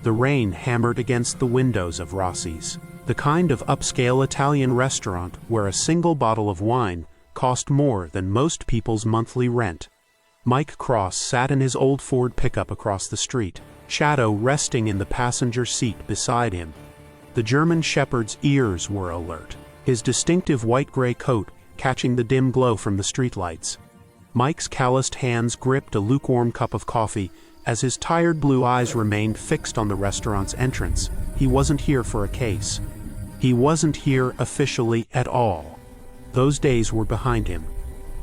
The rain hammered against the windows of Rossi's, the kind of upscale Italian restaurant where a single bottle of wine cost more than most people's monthly rent. Mike Cross sat in his old Ford pickup across the street, Shadow resting in the passenger seat beside him. The German Shepherd's ears were alert, his distinctive white-gray coat catching the dim glow from the streetlights. Mike's calloused hands gripped a lukewarm cup of coffee as his tired blue eyes remained fixed on the restaurant's entrance. He wasn't here for a case. He wasn't here officially at all. Those days were behind him.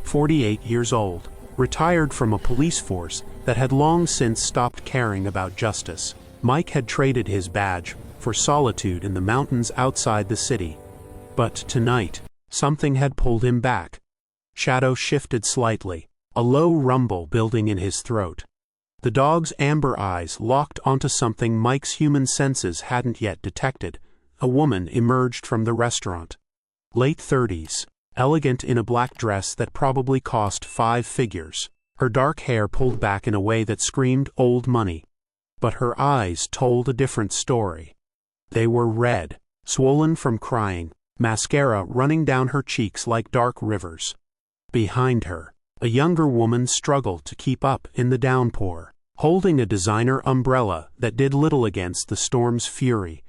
48 years old, retired from a police force that had long since stopped caring about justice, Mike had traded his badge for solitude in the mountains outside the city. But tonight, something had pulled him back. Shadow shifted slightly, a low rumble building in his throat. The dog's amber eyes locked onto something Mike's human senses hadn't yet detected. A woman emerged from the restaurant. Late 30s, elegant in a black dress that probably cost 5 figures. Her dark hair pulled back in a way that screamed old money. But her eyes told a different story. They were red, swollen from crying, mascara running down her cheeks like dark rivers. Behind her, a younger woman struggled to keep up in the downpour, holding a designer umbrella that did little against the storm's fury.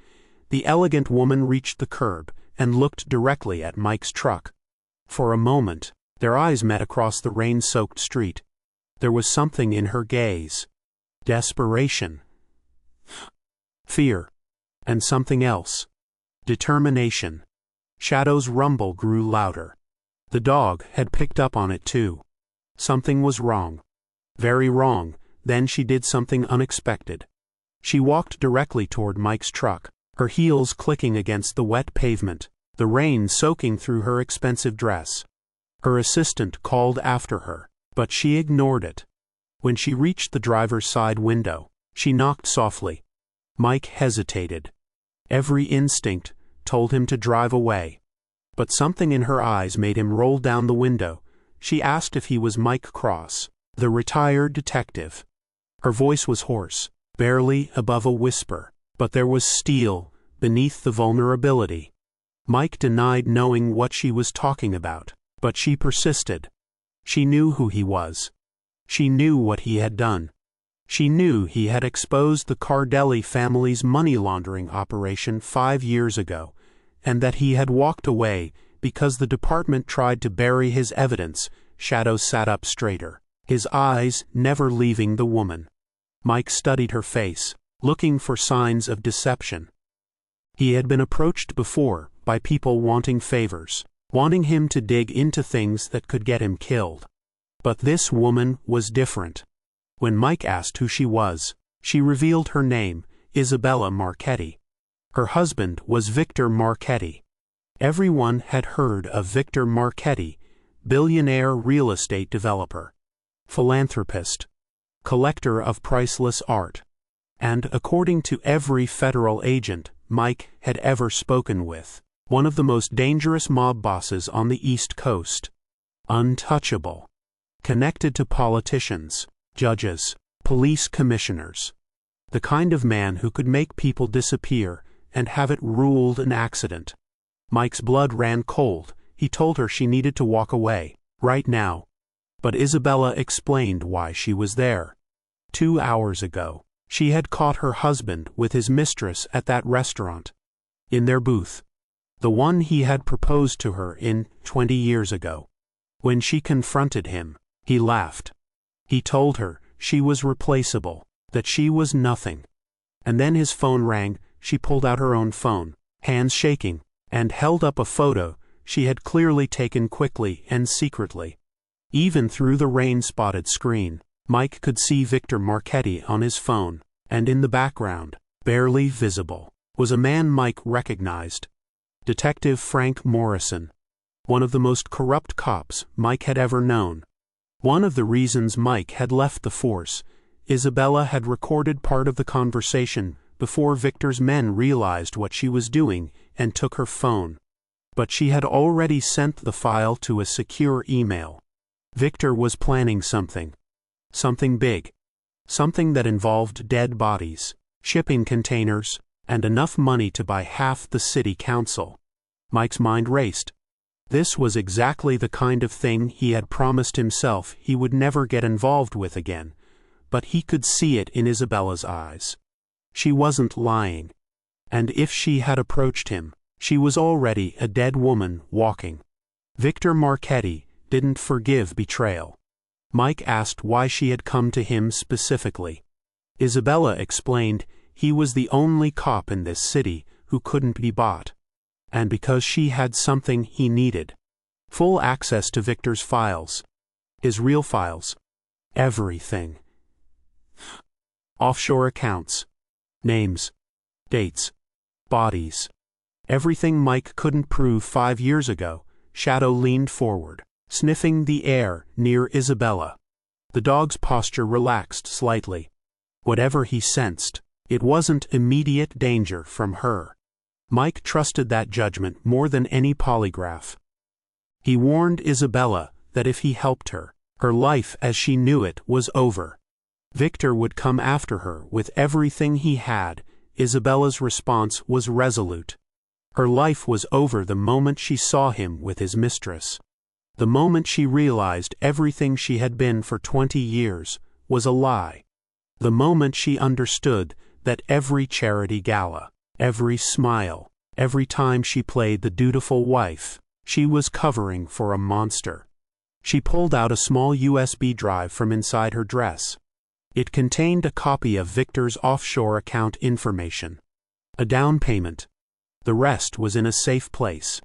The elegant woman reached the curb and looked directly at Mike's truck. For a moment, their eyes met across the rain-soaked street. There was something in her gaze. Desperation. Fear. And something else. Determination. Shadow's rumble grew louder. The dog had picked up on it too. Something was wrong. Very wrong. Then she did something unexpected. She walked directly toward Mike's truck, her heels clicking against the wet pavement, the rain soaking through her expensive dress. Her assistant called after her, but she ignored it. When she reached the driver's side window, she knocked softly. Mike hesitated. Every instinct told him to drive away. But something in her eyes made him roll down the window. She asked if he was Mike Cross, the retired detective. Her voice was hoarse, barely above a whisper, but there was steel beneath the vulnerability. Mike denied knowing what she was talking about, but she persisted. She knew who he was. She knew what he had done. She knew he had exposed the Cardelli family's money laundering operation 5 years ago, and that he had walked away because the department tried to bury his evidence. Shadow sat up straighter, his eyes never leaving the woman. Mike studied her face, looking for signs of deception. He had been approached before by people wanting favors, wanting him to dig into things that could get him killed. But this woman was different. When Mike asked who she was, she revealed her name, Isabella Marchetti. Her husband was Victor Marchetti. Everyone had heard of Victor Marchetti, billionaire real estate developer, philanthropist, collector of priceless art, and, according to every federal agent Mike had ever spoken with, one of the most dangerous mob bosses on the East Coast. Untouchable. Connected to politicians, judges, police commissioners. The kind of man who could make people disappear and have it ruled an accident. Mike's blood ran cold. He told her she needed to walk away, right now. But Isabella explained why she was there. 2 hours ago, she had caught her husband with his mistress at that restaurant. In their booth. The one he had proposed to her in 20 years ago. When she confronted him, he laughed. He told her she was replaceable, that she was nothing. And then his phone rang. She pulled out her own phone, hands shaking, and held up a photo she had clearly taken quickly and secretly. Even through the rain-spotted screen, Mike could see Victor Marchetti on his phone, and in the background, barely visible, was a man Mike recognized. Detective Frank Morrison. One of the most corrupt cops Mike had ever known. One of the reasons Mike had left the force, Isabella had recorded part of the conversation before Victor's men realized what she was doing and took her phone. But she had already sent the file to a secure email. Victor was planning something. Something big. Something that involved dead bodies. shipping containers, and enough money to buy half the city council. Mike's mind raced. This was exactly the kind of thing he had promised himself he would never get involved with again, but he could see it in Isabella's eyes. She wasn't lying. And if she had approached him, she was already a dead woman walking. Victor Marchetti didn't forgive betrayal. Mike asked why she had come to him specifically. Isabella explained he was the only cop in this city who couldn't be bought. And because she had something he needed. Full access to Victor's files. His real files. Everything. Offshore accounts. Names. Dates. Bodies. Everything Mike couldn't prove 5 years ago. Shadow leaned forward, sniffing the air near Isabella. The dog's posture relaxed slightly. Whatever he sensed, it wasn't immediate danger from her. Mike trusted that judgment more than any polygraph. He warned Isabella that if he helped her, her life as she knew it was over. Victor would come after her with everything he had. Isabella's response was resolute. Her life was over the moment she saw him with his mistress. The moment she realized everything she had been for 20 years was a lie. The moment she understood that every charity gala, every smile, every time she played the dutiful wife, she was covering for a monster. She pulled out a small USB drive from inside her dress. It contained a copy of Victor's offshore account information. A down payment. The rest was in a safe place.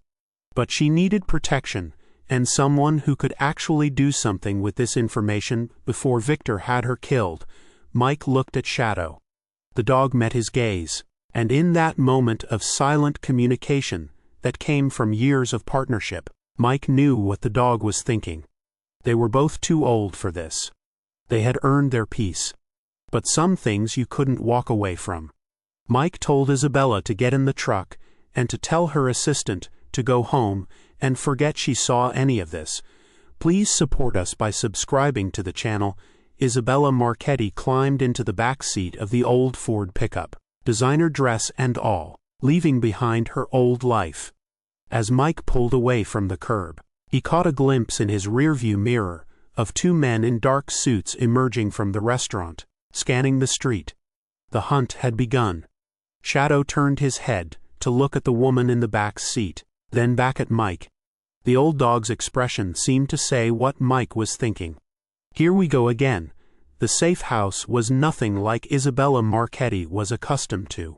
But she needed protection, and someone who could actually do something with this information before Victor had her killed. Mike looked at Shadow. The dog met his gaze, and in that moment of silent communication that came from years of partnership, Mike knew what the dog was thinking. They were both too old for this. They had earned their peace. But some things you couldn't walk away from. Mike told Isabella to get in the truck and to tell her assistant to go home and forget she saw any of this. Please support us by subscribing to the channel. Isabella Marchetti climbed into the back seat of the old Ford pickup, designer dress and all, leaving behind her old life. As Mike pulled away from the curb, he caught a glimpse in his rearview mirror of 2 men in dark suits emerging from the restaurant, scanning the street. The hunt had begun. Shadow turned his head to look at the woman in the back seat, then back at Mike. The old dog's expression seemed to say what Mike was thinking. Here we go again. The safe house was nothing like Isabella Marchetti was accustomed to.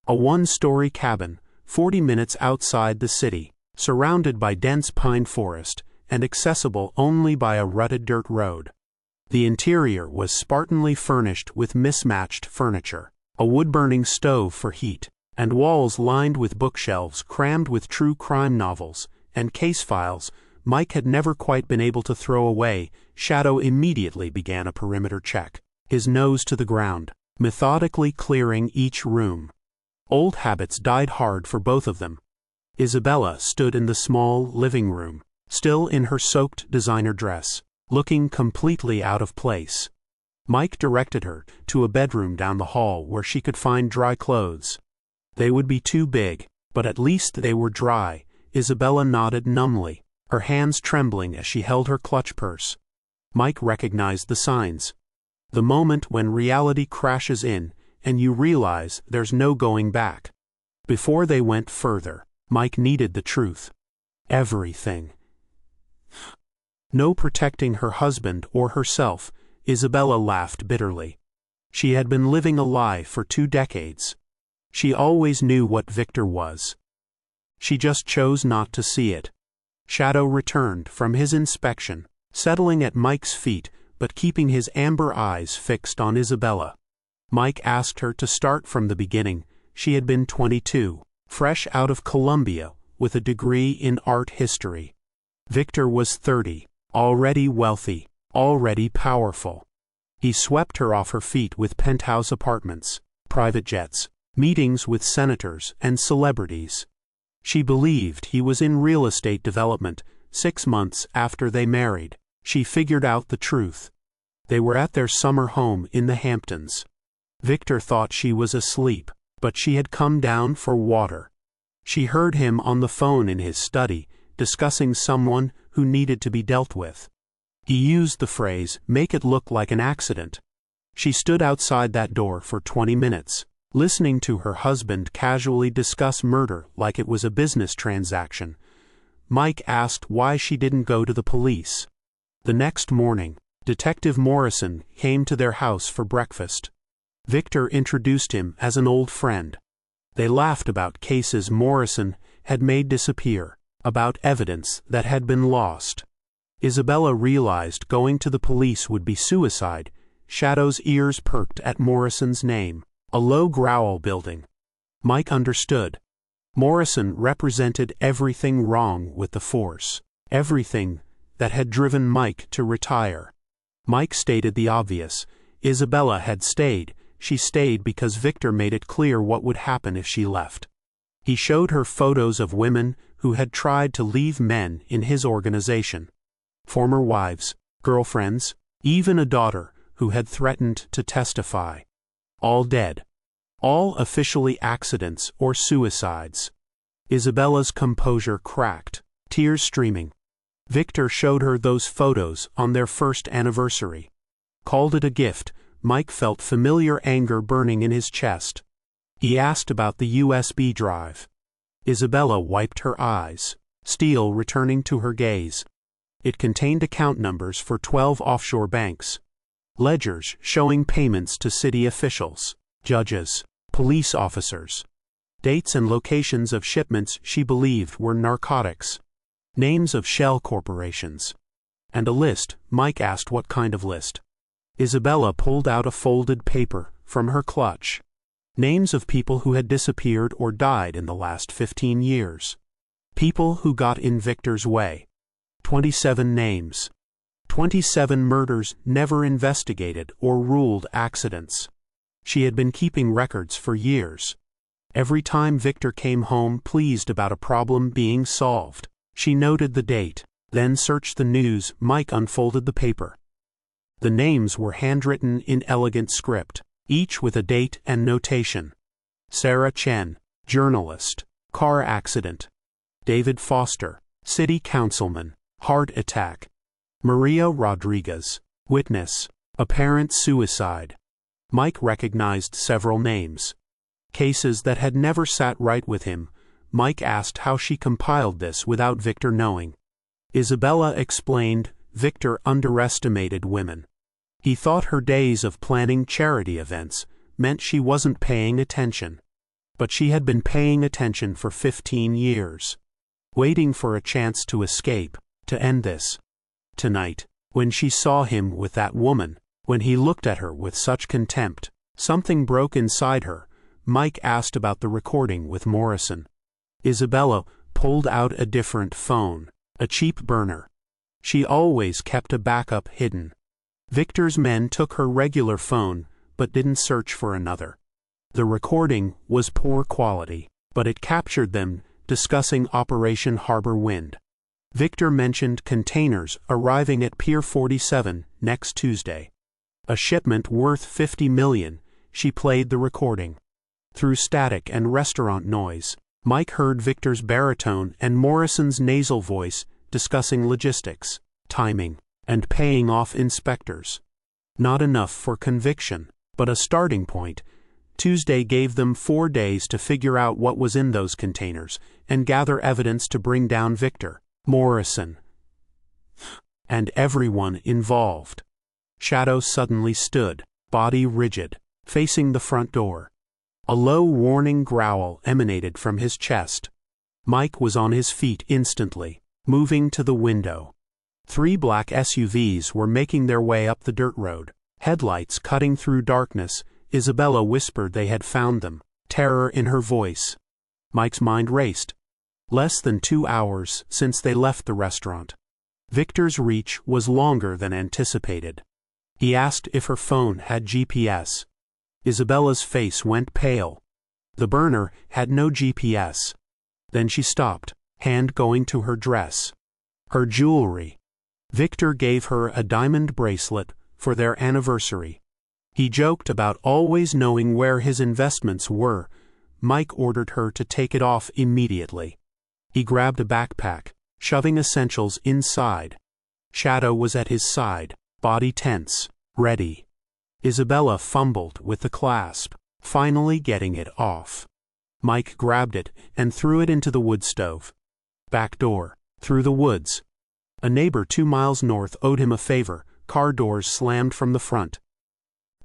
A 1-story cabin, 40 minutes outside the city, surrounded by dense pine forest, and accessible only by a rutted dirt road. The interior was spartanly furnished with mismatched furniture, a wood-burning stove for heat, and walls lined with bookshelves crammed with true crime novels and case files Mike had never quite been able to throw away. Shadow immediately began a perimeter check, his nose to the ground, methodically clearing each room. Old habits died hard for both of them. Isabella stood in the small living room, still in her soaked designer dress, looking completely out of place. Mike directed her to a bedroom down the hall where she could find dry clothes. They would be too big, but at least they were dry. Isabella nodded numbly, her hands trembling as she held her clutch purse. Mike recognized the signs. The moment when reality crashes in and you realize there's no going back. Before they went further, Mike needed the truth. Everything. No protecting her husband or herself. Isabella laughed bitterly. She had been living a lie for 2 decades. She always knew what Victor was. She just chose not to see it. Shadow returned from his inspection, settling at Mike's feet but keeping his amber eyes fixed on Isabella. Mike asked her to start from the beginning. She had been 22, fresh out of Columbia with a degree in art history. Victor was 30, already wealthy, already powerful. He swept her off her feet with penthouse apartments, private jets, meetings with senators and celebrities. She believed he was in real estate development. 6 months after they married, she figured out the truth. They were at their summer home in the Hamptons. Victor thought she was asleep, but she had come down for water. She heard him on the phone in his study, discussing someone who needed to be dealt with. He used the phrase, "make it look like an accident." She stood outside that door for 20 minutes, listening to her husband casually discuss murder like it was a business transaction. Mike asked why she didn't go to the police. The next morning, Detective Morrison came to their house for breakfast. Victor introduced him as an old friend. They laughed about cases Morrison had made disappear, about evidence that had been lost. Isabella realized going to the police would be suicide. Shadow's ears perked at Morrison's name, a low growl building. Mike understood. Morrison represented everything wrong with the force, everything that had driven Mike to retire. Mike stated the obvious. Isabella had stayed. She stayed because Victor made it clear what would happen if she left. He showed her photos of women who had tried to leave men in his organization. Former wives, girlfriends, even a daughter who had threatened to testify. All dead. All officially accidents or suicides. Isabella's composure cracked, tears streaming. Victor showed her those photos on their first anniversary. Called it a gift. Mike felt familiar anger burning in his chest. He asked about the USB drive. Isabella wiped her eyes, steel returning to her gaze. It contained account numbers for 12 offshore banks. Ledgers showing payments to city officials, judges, police officers. Dates and locations of shipments she believed were narcotics. Names of shell corporations. And a list. Mike asked what kind of list. Isabella pulled out a folded paper from her clutch. Names of people who had disappeared or died in the last 15 years. People who got in Victor's way. 27 names. 27 murders never investigated or ruled accidents. She had been keeping records for years. Every time Victor came home pleased about a problem being solved, she noted the date, then searched the news. Mike unfolded the paper. The names were handwritten in elegant script, each with a date and notation. Sarah Chen, journalist, car accident. David Foster, city councilman, heart attack. Maria Rodriguez, witness, apparent suicide. Mike recognized several names. Cases that had never sat right with him. Mike asked how she compiled this without Victor knowing. Isabella explained, Victor underestimated women. He thought her days of planning charity events meant she wasn't paying attention. But she had been paying attention for 15 years. Waiting for a chance to escape, to end this. Tonight, when she saw him with that woman, when he looked at her with such contempt, something broke inside her. Mike asked about the recording with Morrison. Isabella pulled out a different phone, a cheap burner. She always kept a backup hidden. Victor's men took her regular phone, but didn't search for another. The recording was poor quality, but it captured them discussing Operation Harbor Wind. Victor mentioned containers arriving at Pier 47 next Tuesday. A shipment worth $50 million. She played the recording. Through static and restaurant noise, Mike heard Victor's baritone and Morrison's nasal voice discussing logistics, timing, and paying off inspectors. Not enough for conviction, but a starting point. Tuesday gave them 4 days to figure out what was in those containers and gather evidence to bring down Victor, Morrison, and everyone involved. Shadow suddenly stood, body rigid, facing the front door. A low warning growl emanated from his chest. Mike was on his feet instantly, moving to the window. 3 black SUVs were making their way up the dirt road, headlights cutting through darkness. Isabella whispered they had found them, terror in her voice. Mike's mind raced. Less than 2 hours since they left the restaurant. Victor's reach was longer than anticipated. He asked if her phone had GPS. Isabella's face went pale. The burner had no GPS. Then she stopped, hand going to her dress. Her jewelry. Victor gave her a diamond bracelet for their anniversary. He joked about always knowing where his investments were. Mike ordered her to take it off immediately. He grabbed a backpack, shoving essentials inside. Shadow was at his side, body tense, ready. Isabella fumbled with the clasp, finally getting it off. Mike grabbed it and threw it into the wood stove. Back door, through the woods. A neighbor 2 miles north owed him a favor. Car doors slammed from the front.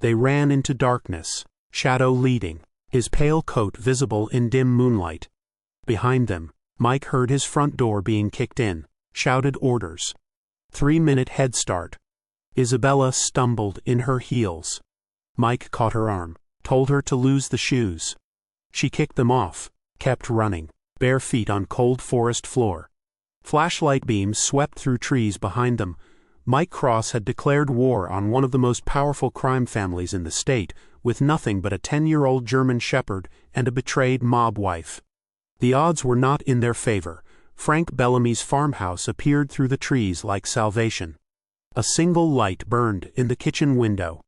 They ran into darkness, Shadow leading, his pale coat visible in dim moonlight. Behind them, Mike heard his front door being kicked in, shouted orders. 3-minute head start. Isabella stumbled in her heels. Mike caught her arm, told her to lose the shoes. She kicked them off, kept running, bare feet on cold forest floor. Flashlight beams swept through trees behind them. Mike Cross had declared war on one of the most powerful crime families in the state, with nothing but a 10-year-old German shepherd and a betrayed mob wife. The odds were not in their favor. Frank Bellamy's farmhouse appeared through the trees like salvation. A single light burned in the kitchen window.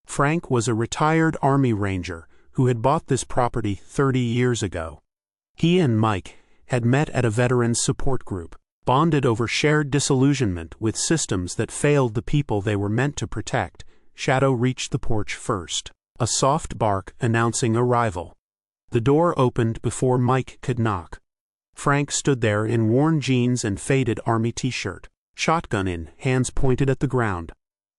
Frank was a retired Army Ranger who had bought this property 30 years ago. He and Mike had met at a veterans support group, bonded over shared disillusionment with systems that failed the people they were meant to protect. Shadow reached the porch first, a soft bark announcing arrival. The door opened before Mike could knock. Frank stood there in worn jeans and faded army t-shirt, shotgun in, hands pointed at the ground.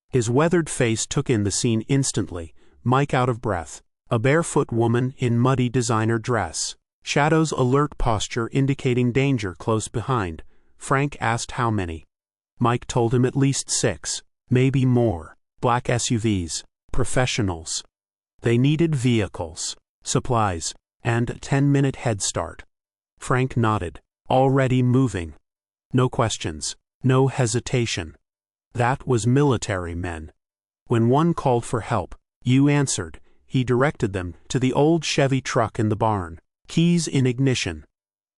His weathered face took in the scene instantly, Mike out of breath, a barefoot woman in muddy designer dress, Shadow's alert posture indicating danger close behind. Frank asked how many. Mike told him at least 6, maybe more. Black SUVs, professionals. They needed vehicles, supplies, and a 10-minute head start. Frank nodded, already moving. No questions, no hesitation. That was military men. When one called for help, you answered. He directed them to the old Chevy truck in the barn, keys in ignition.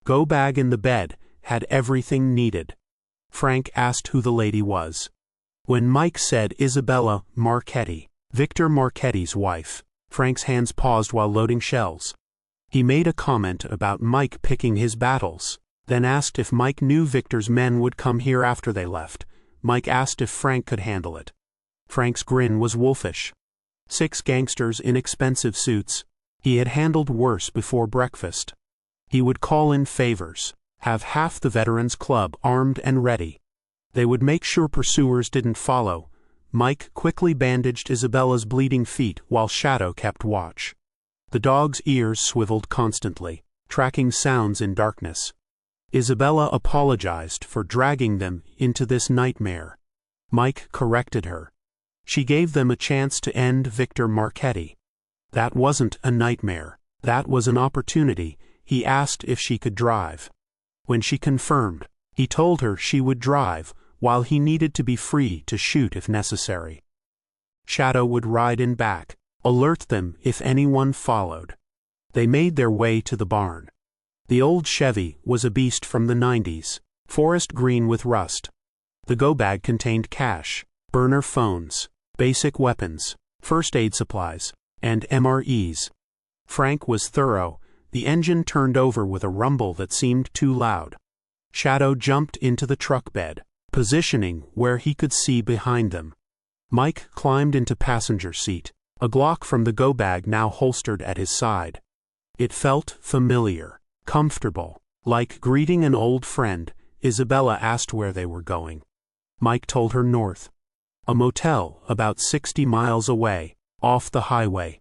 Go bag in the bed, had everything needed. Frank asked who the lady was. When Mike said Isabella Marchetti, Victor Marchetti's wife, Frank's hands paused while loading shells. He made a comment about Mike picking his battles, then asked if Mike knew Victor's men would come here after they left. Mike asked if Frank could handle it. Frank's grin was wolfish. 6 gangsters in expensive suits. He had handled worse before breakfast. He would call in favors, have half the Veterans Club armed and ready. They would make sure pursuers didn't follow. Mike quickly bandaged Isabella's bleeding feet while Shadow kept watch. The dog's ears swiveled constantly, tracking sounds in darkness. Isabella apologized for dragging them into this nightmare. Mike corrected her. She gave them a chance to end Victor Marchetti. That wasn't a nightmare. That was an opportunity. He asked if she could drive. When she confirmed, he told her she would drive, while he needed to be free to shoot if necessary. Shadow would ride in back, alert them if anyone followed. They made their way to the barn. The old Chevy was a beast from the 90s, forest green with rust. The go bag contained cash, burner phones, basic weapons, first aid supplies, and MREs. Frank was thorough. The engine turned over with a rumble that seemed too loud. Shadow jumped into the truck bed, positioning where he could see behind them. Mike climbed into passenger seat, a Glock from the go bag now holstered at his side. It felt familiar, comfortable, like greeting an old friend. Isabella asked where they were going. Mike told her north. A motel about 60 miles away, off the highway.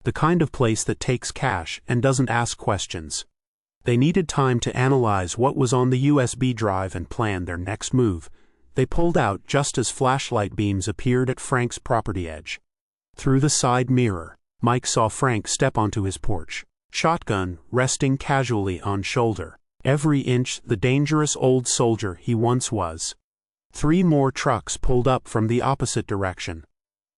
The kind of place that takes cash and doesn't ask questions. They needed time to analyze what was on the USB drive and plan their next move. They pulled out just as flashlight beams appeared at Frank's property edge. Through the side mirror, Mike saw Frank step onto his porch, shotgun resting casually on shoulder, every inch the dangerous old soldier he once was. 3 more trucks pulled up from the opposite direction.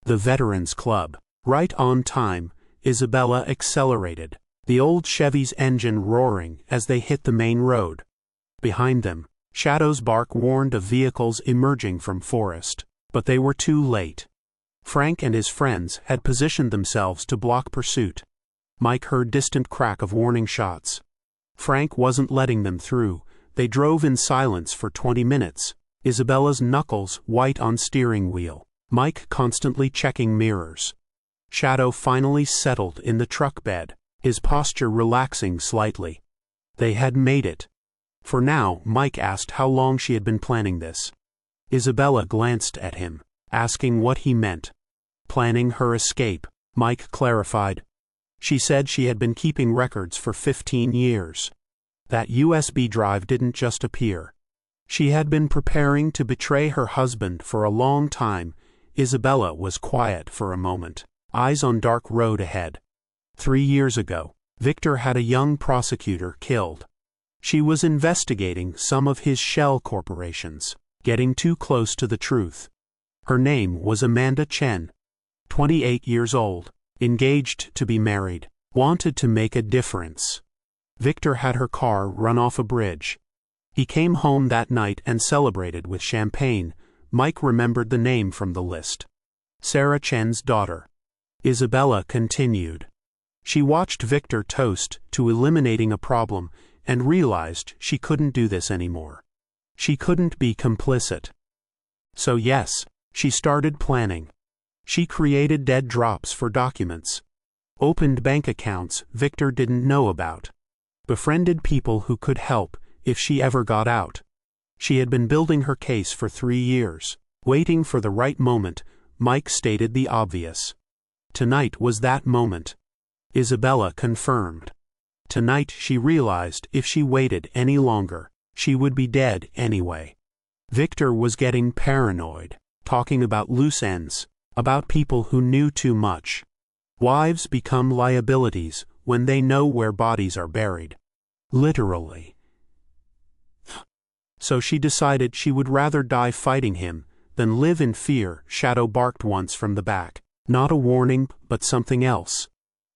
The Veterans Club, right on time. Isabella accelerated, the old Chevy's engine roaring as they hit the main road. Behind them, Shadow's bark warned of vehicles emerging from forest, but they were too late. Frank and his friends had positioned themselves to block pursuit. Mike heard distant crack of warning shots. Frank wasn't letting them through. They drove in silence for 20 minutes, Isabella's knuckles white on steering wheel, Mike constantly checking mirrors. Shadow finally settled in the truck bed, his posture relaxing slightly. They had made it. For now, Mike asked how long she had been planning this. Isabella glanced at him, asking what he meant. Planning her escape, Mike clarified. She said she had been keeping records for 15 years. That USB drive didn't just appear. She had been preparing to betray her husband for a long time. Isabella was quiet for a moment, eyes on dark road ahead. 3 years ago, Victor had a young prosecutor killed. She was investigating some of his shell corporations, getting too close to the truth. Her name was Amanda Chen, 28 years old, engaged to be married, wanted to make a difference. Victor had her car run off a bridge. He came home that night and celebrated with champagne. Mike remembered the name from the list. Sarah Chen's daughter. Isabella continued. She watched Victor toast to eliminating a problem and realized she couldn't do this anymore. She couldn't be complicit. So yes, she started planning. She created dead drops for documents. Opened bank accounts Victor didn't know about. Befriended people who could help if she ever got out. She had been building her case for 3 years, waiting for the right moment. Mike stated the obvious. Tonight was that moment. Isabella confirmed. Tonight she realized if she waited any longer, she would be dead anyway. Victor was getting paranoid, talking about loose ends, about people who knew too much. Wives become liabilities when they know where bodies are buried. Literally. So she decided she would rather die fighting him than live in fear. Shadow barked once from the back. Not a warning, but something else.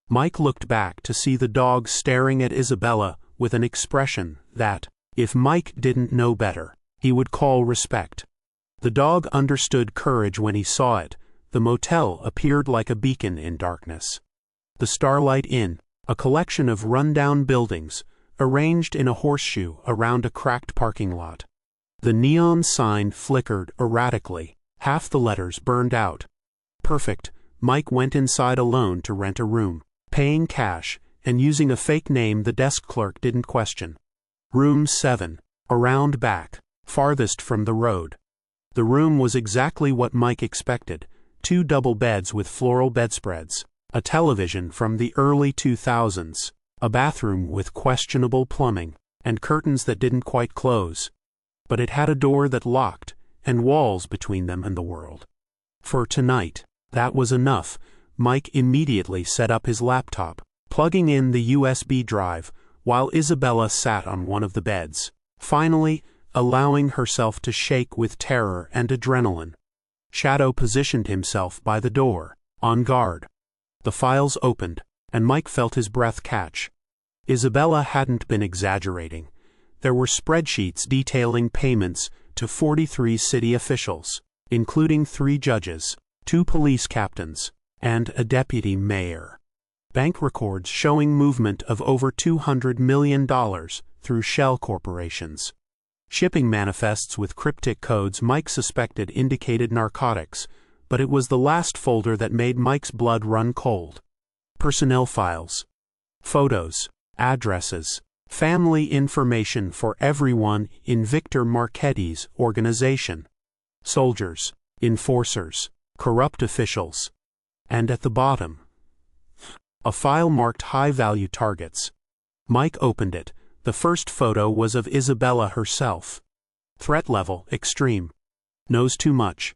Mike looked back to see the dog staring at Isabella with an expression that, if Mike didn't know better, he would call respect. The dog understood courage when he saw it. The motel appeared like a beacon in darkness. The Starlight Inn, a collection of run-down buildings, arranged in a horseshoe around a cracked parking lot. The neon sign flickered erratically, half the letters burned out. Perfect. Mike went inside alone to rent a room, paying cash and using a fake name the desk clerk didn't question. Room 7, around back, farthest from the road. The room was exactly what Mike expected. 2 double beds with floral bedspreads, a television from the early 2000s, a bathroom with questionable plumbing, and curtains that didn't quite close. But it had a door that locked, and walls between them and the world. For tonight, that was enough. Mike immediately set up his laptop, plugging in the USB drive, while Isabella sat on one of the beds, finally allowing herself to shake with terror and adrenaline. Shadow positioned himself by the door, on guard. The files opened, and Mike felt his breath catch. Isabella hadn't been exaggerating. There were spreadsheets detailing payments to 43 city officials, including 3 judges, 2 police captains, and a deputy mayor. Bank records showing movement of over $200 million through shell corporations. Shipping manifests with cryptic codes Mike suspected indicated narcotics, but it was the last folder that made Mike's blood run cold. Personnel files. Photos, addresses, family information for everyone in Victor Marchetti's organization. Soldiers, enforcers, corrupt officials. And at the bottom, a file marked high-value targets. Mike opened it. The first photo was of Isabella herself. Threat level, extreme. Knows too much.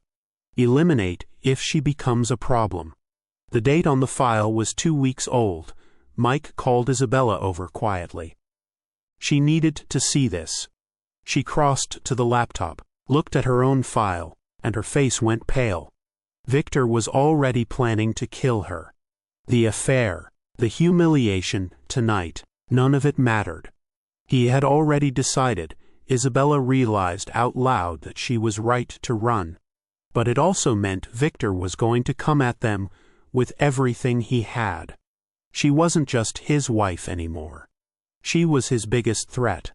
Eliminate if she becomes a problem. The date on the file was 2 weeks old. Mike called Isabella over quietly. She needed to see this. She crossed to the laptop, looked at her own file, and her face went pale. Victor was already planning to kill her. The affair, the humiliation, tonight, none of it mattered. He had already decided. Isabella realized out loud that she was right to run. But it also meant Victor was going to come at them with everything he had. She wasn't just his wife anymore. She was his biggest threat.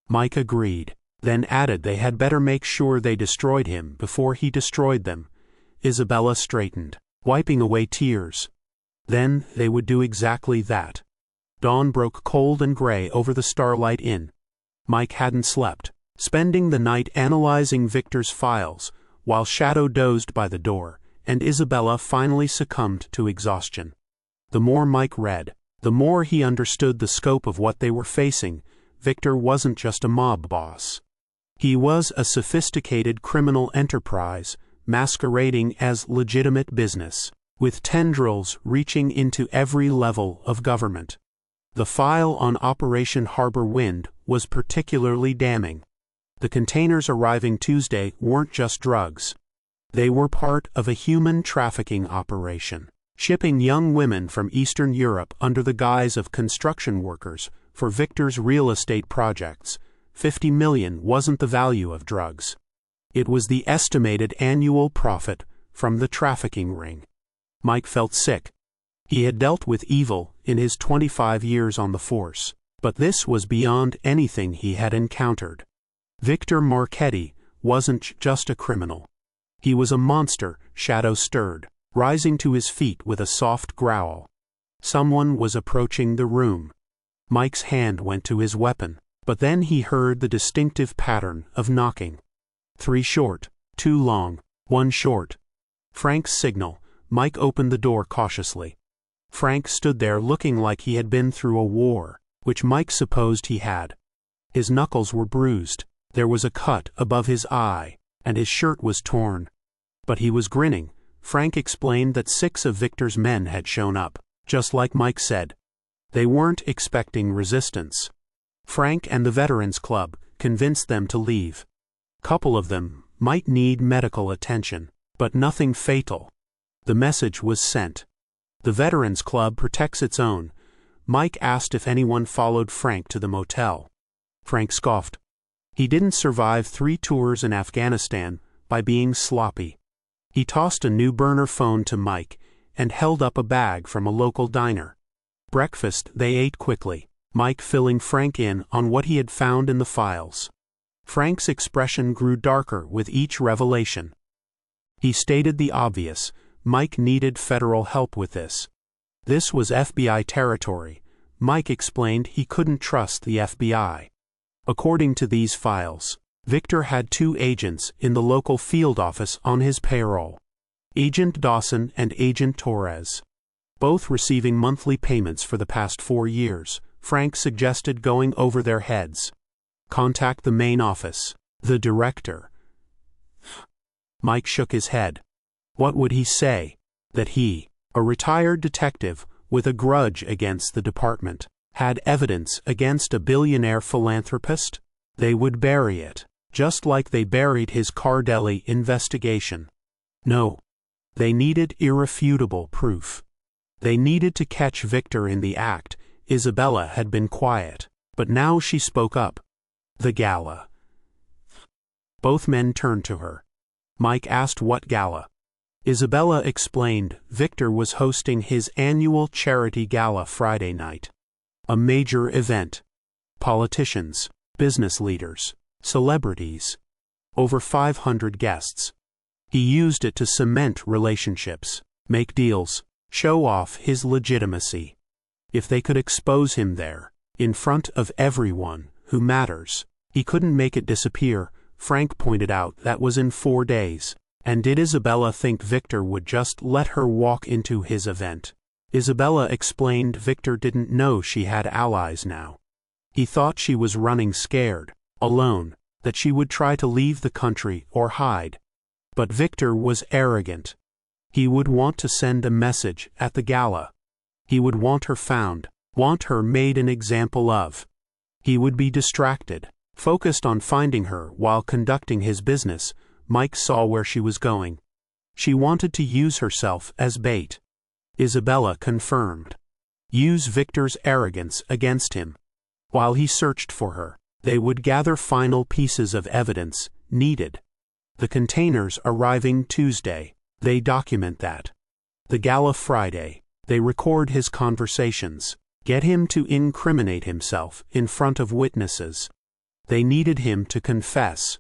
Mike agreed, then added they had better make sure they destroyed him before he destroyed them. Isabella straightened, wiping away tears. Then they would do exactly that. Dawn broke cold and gray over the Starlight Inn. Mike hadn't slept, spending the night analyzing Victor's files, while Shadow dozed by the door, and Isabella finally succumbed to exhaustion. The more Mike read, the more he understood the scope of what they were facing. Victor wasn't just a mob boss. He was a sophisticated criminal enterprise, masquerading as legitimate business, with tendrils reaching into every level of government. The file on Operation Harbor Wind was particularly damning. The containers arriving Tuesday weren't just drugs. They were part of a human trafficking operation, shipping young women from Eastern Europe under the guise of construction workers for Victor's real estate projects. $50 million wasn't the value of drugs. It was the estimated annual profit from the trafficking ring. Mike felt sick. He had dealt with evil in his 25 years on the force, but this was beyond anything he had encountered. Victor Marchetti wasn't just a criminal. He was a monster. Shadow stirred, rising to his feet with a soft growl. Someone was approaching the room. Mike's hand went to his weapon, but then he heard the distinctive pattern of knocking. 3 short, 2 long, 1 short. Frank's signal. Mike opened the door cautiously. Frank stood there looking like he had been through a war, which Mike supposed he had. His knuckles were bruised, there was a cut above his eye, and his shirt was torn. But he was grinning. Frank explained that 6 of Victor's men had shown up, just like Mike said. They weren't expecting resistance. Frank and the Veterans Club convinced them to leave. Couple of them might need medical attention, but nothing fatal. The message was sent. The Veterans Club protects its own. Mike asked if anyone followed Frank to the motel. Frank scoffed. He didn't survive 3 tours in Afghanistan by being sloppy. He tossed a new burner phone to Mike and held up a bag from a local diner. Breakfast they ate quickly, Mike filling Frank in on what he had found in the files. Frank's expression grew darker with each revelation. He stated the obvious. Mike needed federal help with this. This was FBI territory. Mike explained he couldn't trust the FBI. According to these files, Victor had 2 agents in the local field office on his payroll. Agent Dawson and Agent Torres. Both receiving monthly payments for the past 4 years. Frank suggested going over their heads. Contact the main office. The director. Mike shook his head. What would he say? That he, a retired detective with a grudge against the department, had evidence against a billionaire philanthropist? They would bury it, just like they buried his Cardelli investigation. No. They needed irrefutable proof. They needed to catch Victor in the act. Isabella had been quiet, but now she spoke up. The gala. Both men turned to her. Mike asked what gala. Isabella explained Victor was hosting his annual charity gala Friday night. A major event. Politicians, business leaders, celebrities. Over 500 guests. He used it to cement relationships, make deals, show off his legitimacy. If they could expose him there, in front of everyone who matters, he couldn't make it disappear. Frank pointed out that was in 4 days. And did Isabella think Victor would just let her walk into his event? Isabella explained Victor didn't know she had allies now. He thought she was running scared, alone, that she would try to leave the country or hide. But Victor was arrogant. He would want to send a message at the gala. He would want her found, want her made an example of. He would be distracted, focused on finding her while conducting his business. Mike saw where she was going. She wanted to use herself as bait. Isabella confirmed. Use Victor's arrogance against him. While he searched for her, they would gather final pieces of evidence needed. The containers arriving Tuesday. They document that. The gala Friday. They record his conversations. Get him to incriminate himself in front of witnesses. They needed him to confess.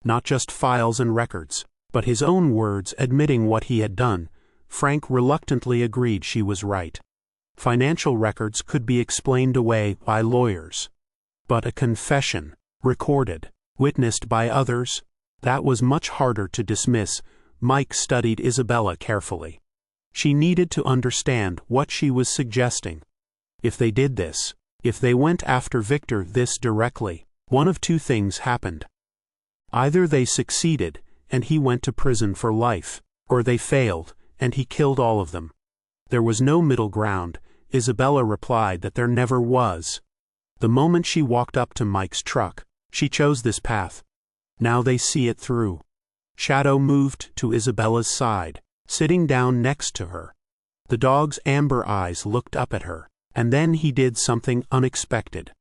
Not just files and records, but his own words admitting what he had done. Frank reluctantly agreed she was right. Financial records could be explained away by lawyers. But a confession, recorded, witnessed by others, that was much harder to dismiss. Mike studied Isabella carefully. She needed to understand what she was suggesting. If they did this, if they went after Victor this directly, one of two things happened. Either they succeeded, and he went to prison for life, or they failed, and he killed all of them. There was no middle ground. Isabella replied that there never was. The moment she walked up to Mike's truck, she chose this path. Now they see it through. Shadow moved to Isabella's side, sitting down next to her. The dog's amber eyes looked up at her, and then he did something unexpected.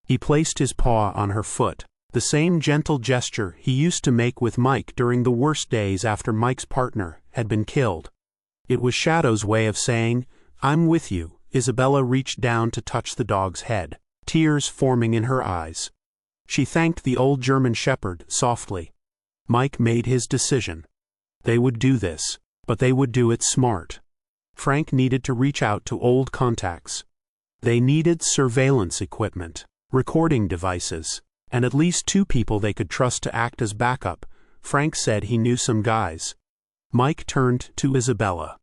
He placed his paw on her foot, the same gentle gesture he used to make with Mike during the worst days after Mike's partner had been killed. It was Shadow's way of saying, "I'm with you." Isabella reached down to touch the dog's head, tears forming in her eyes. She thanked the old German shepherd softly. Mike made his decision. They would do this, but they would do it smart. Frank needed to reach out to old contacts. They needed surveillance equipment, recording devices, and at least 2 people they could trust to act as backup. Frank said he knew some guys. Mike turned to Isabella.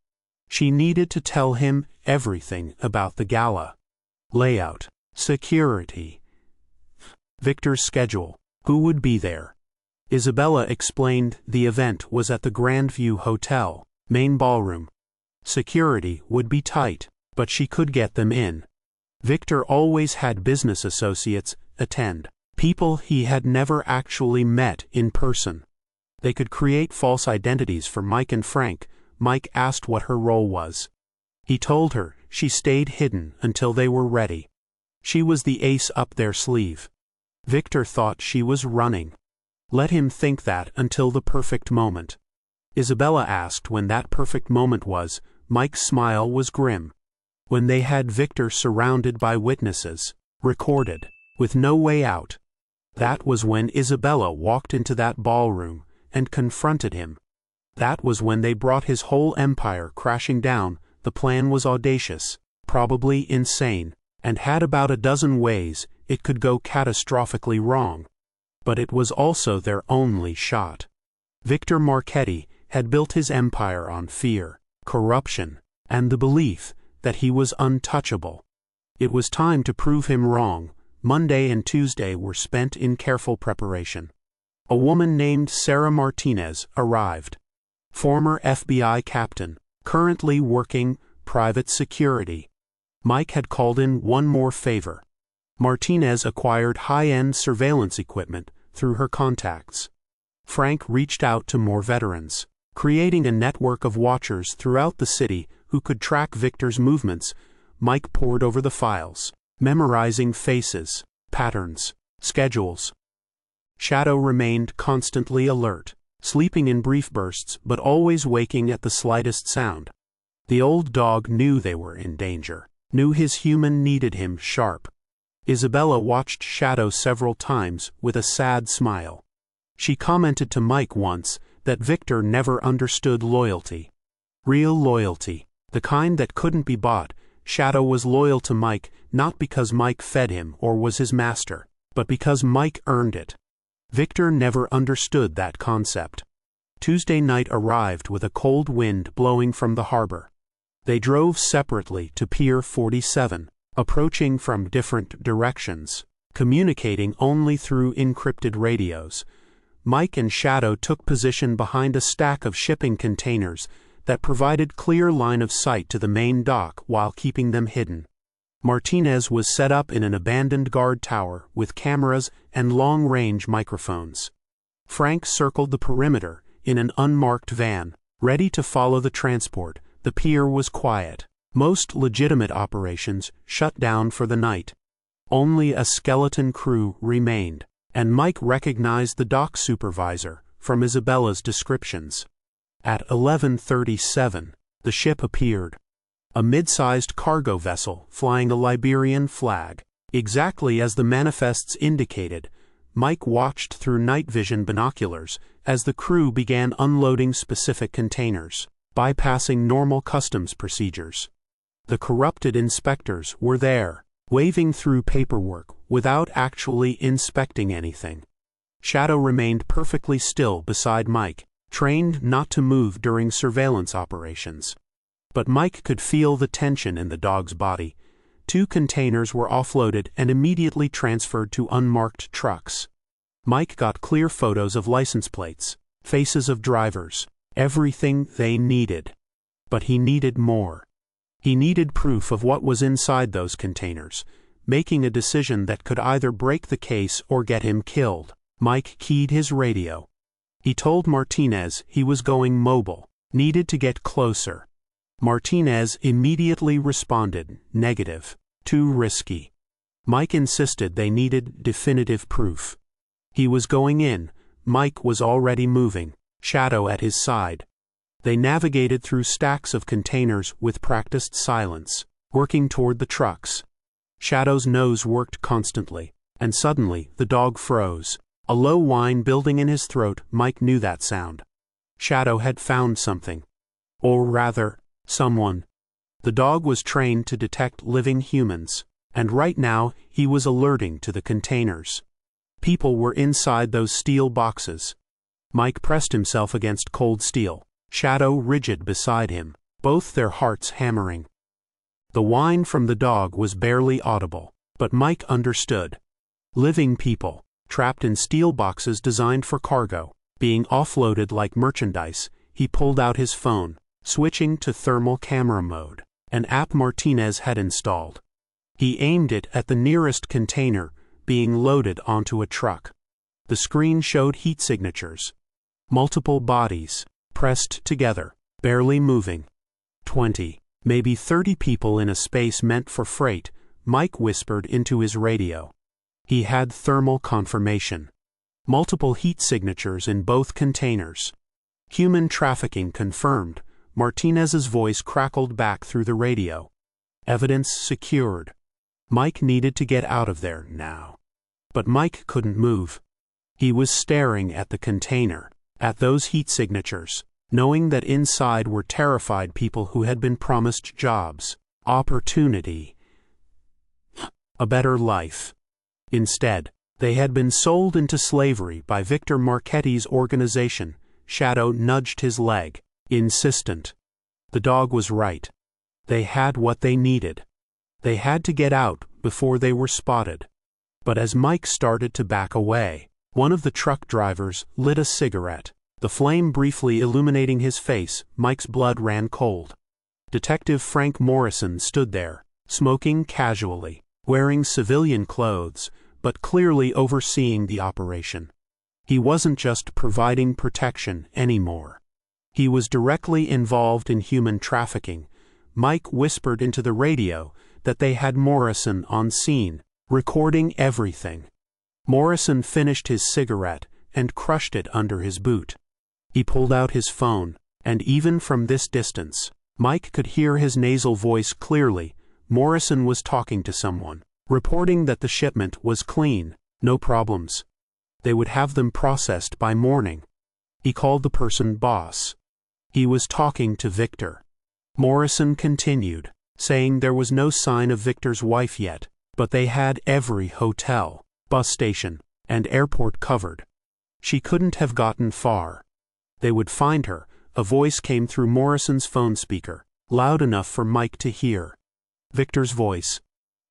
She needed to tell him everything about the gala. Layout, security, Victor's schedule, who would be there. Isabella explained the event was at the Grandview Hotel, main ballroom. Security would be tight, but she could get them in. Victor always had business associates attend, people he had never actually met in person. They could create false identities for Mike and Frank. Mike asked what her role was. He told her. She stayed hidden until they were ready. She was the ace up their sleeve. Victor thought she was running. Let him think that until the perfect moment. Isabella asked when that perfect moment was. Mike's smile was grim. When they had Victor surrounded by witnesses, recorded, with no way out. That was when Isabella walked into that ballroom and confronted him. That was when they brought his whole empire crashing down. The plan was audacious, probably insane, and had about a dozen ways it could go catastrophically wrong. But it was also their only shot. Victor Marchetti had built his empire on fear, corruption, and the belief that he was untouchable. It was time to prove him wrong. Monday and Tuesday were spent in careful preparation. A woman named Sarah Martinez arrived. Former FBI captain, currently working private security. Mike had called in one more favor. Martinez acquired high-end surveillance equipment through her contacts. Frank reached out to more veterans, creating a network of watchers throughout the city who could track Victor's movements. Mike pored over the files, memorizing faces, patterns, schedules. Shadow remained constantly alert, sleeping in brief bursts but always waking at the slightest sound. The old dog knew they were in danger, knew his human needed him sharp. Isabella watched Shadow several times with a sad smile. She commented to Mike once that Victor never understood loyalty. Real loyalty, the kind that couldn't be bought. Shadow was loyal to Mike not because Mike fed him or was his master, but because Mike earned it. Victor never understood that concept. Tuesday night arrived with a cold wind blowing from the harbor. They drove separately to Pier 47, approaching from different directions, communicating only through encrypted radios. Mike and Shadow took position behind a stack of shipping containers that provided clear line of sight to the main dock while keeping them hidden. Martinez was set up in an abandoned guard tower with cameras and long-range microphones. Frank circled the perimeter in an unmarked van, ready to follow the transport. The pier was quiet. Most legitimate operations shut down for the night. Only a skeleton crew remained, and Mike recognized the dock supervisor from Isabella's descriptions. At 11:37, the ship appeared. A mid-sized cargo vessel flying a Liberian flag. Exactly as the manifests indicated, Mike watched through night vision binoculars as the crew began unloading specific containers, bypassing normal customs procedures. The corrupted inspectors were there, waving through paperwork without actually inspecting anything. Shadow remained perfectly still beside Mike, trained not to move during surveillance operations. But Mike could feel the tension in the dog's body. 2 containers were offloaded and immediately transferred to unmarked trucks. Mike got clear photos of license plates, faces of drivers, everything they needed. But he needed more. He needed proof of what was inside those containers, making a decision that could either break the case or get him killed. Mike keyed his radio. He told Martinez he was going mobile, needed to get closer. Martinez immediately responded, negative, too risky. Mike insisted they needed definitive proof. He was going in, Mike was already moving, Shadow at his side. They navigated through stacks of containers with practiced silence, working toward the trucks. Shadow's nose worked constantly, and suddenly the dog froze. A low whine building in his throat. Mike knew that sound. Shadow had found something. Or rather, someone. The dog was trained to detect living humans, and right now he was alerting to the containers. People were inside those steel boxes. Mike pressed himself against cold steel, Shadow rigid beside him, both their hearts hammering. The whine from the dog was barely audible, but Mike understood. Living people, trapped in steel boxes designed for cargo, being offloaded like merchandise. He pulled out his phone, switching to thermal camera mode, an app Martinez had installed. He aimed it at the nearest container, being loaded onto a truck. The screen showed heat signatures. Multiple bodies, pressed together, barely moving. 20, maybe 30 people in a space meant for freight, Mike whispered into his radio. He had thermal confirmation. Multiple heat signatures in both containers. Human trafficking confirmed. Martinez's voice crackled back through the radio. Evidence secured. Mike needed to get out of there now. But Mike couldn't move. He was staring at the container, at those heat signatures, knowing that inside were terrified people who had been promised jobs, opportunity, a better life. Instead, they had been sold into slavery by Victor Marchetti's organization. Shadow nudged his leg, insistent. The dog was right. They had what they needed. They had to get out before they were spotted. But as Mike started to back away, one of the truck drivers lit a cigarette. The flame briefly illuminating his face, Mike's blood ran cold. Detective Frank Morrison stood there, smoking casually, wearing civilian clothes, but clearly overseeing the operation. He wasn't just providing protection anymore. He was directly involved in human trafficking. Mike whispered into the radio that they had Morrison on scene, recording everything. Morrison finished his cigarette and crushed it under his boot. He pulled out his phone, and even from this distance, Mike could hear his nasal voice clearly. Morrison was talking to someone, reporting that the shipment was clean, no problems. They would have them processed by morning. He called the person boss. He was talking to Victor. Morrison continued, saying there was no sign of Victor's wife yet, but they had every hotel, bus station, and airport covered. She couldn't have gotten far. They would find her. A voice came through Morrison's phone speaker, loud enough for Mike to hear. Victor's voice.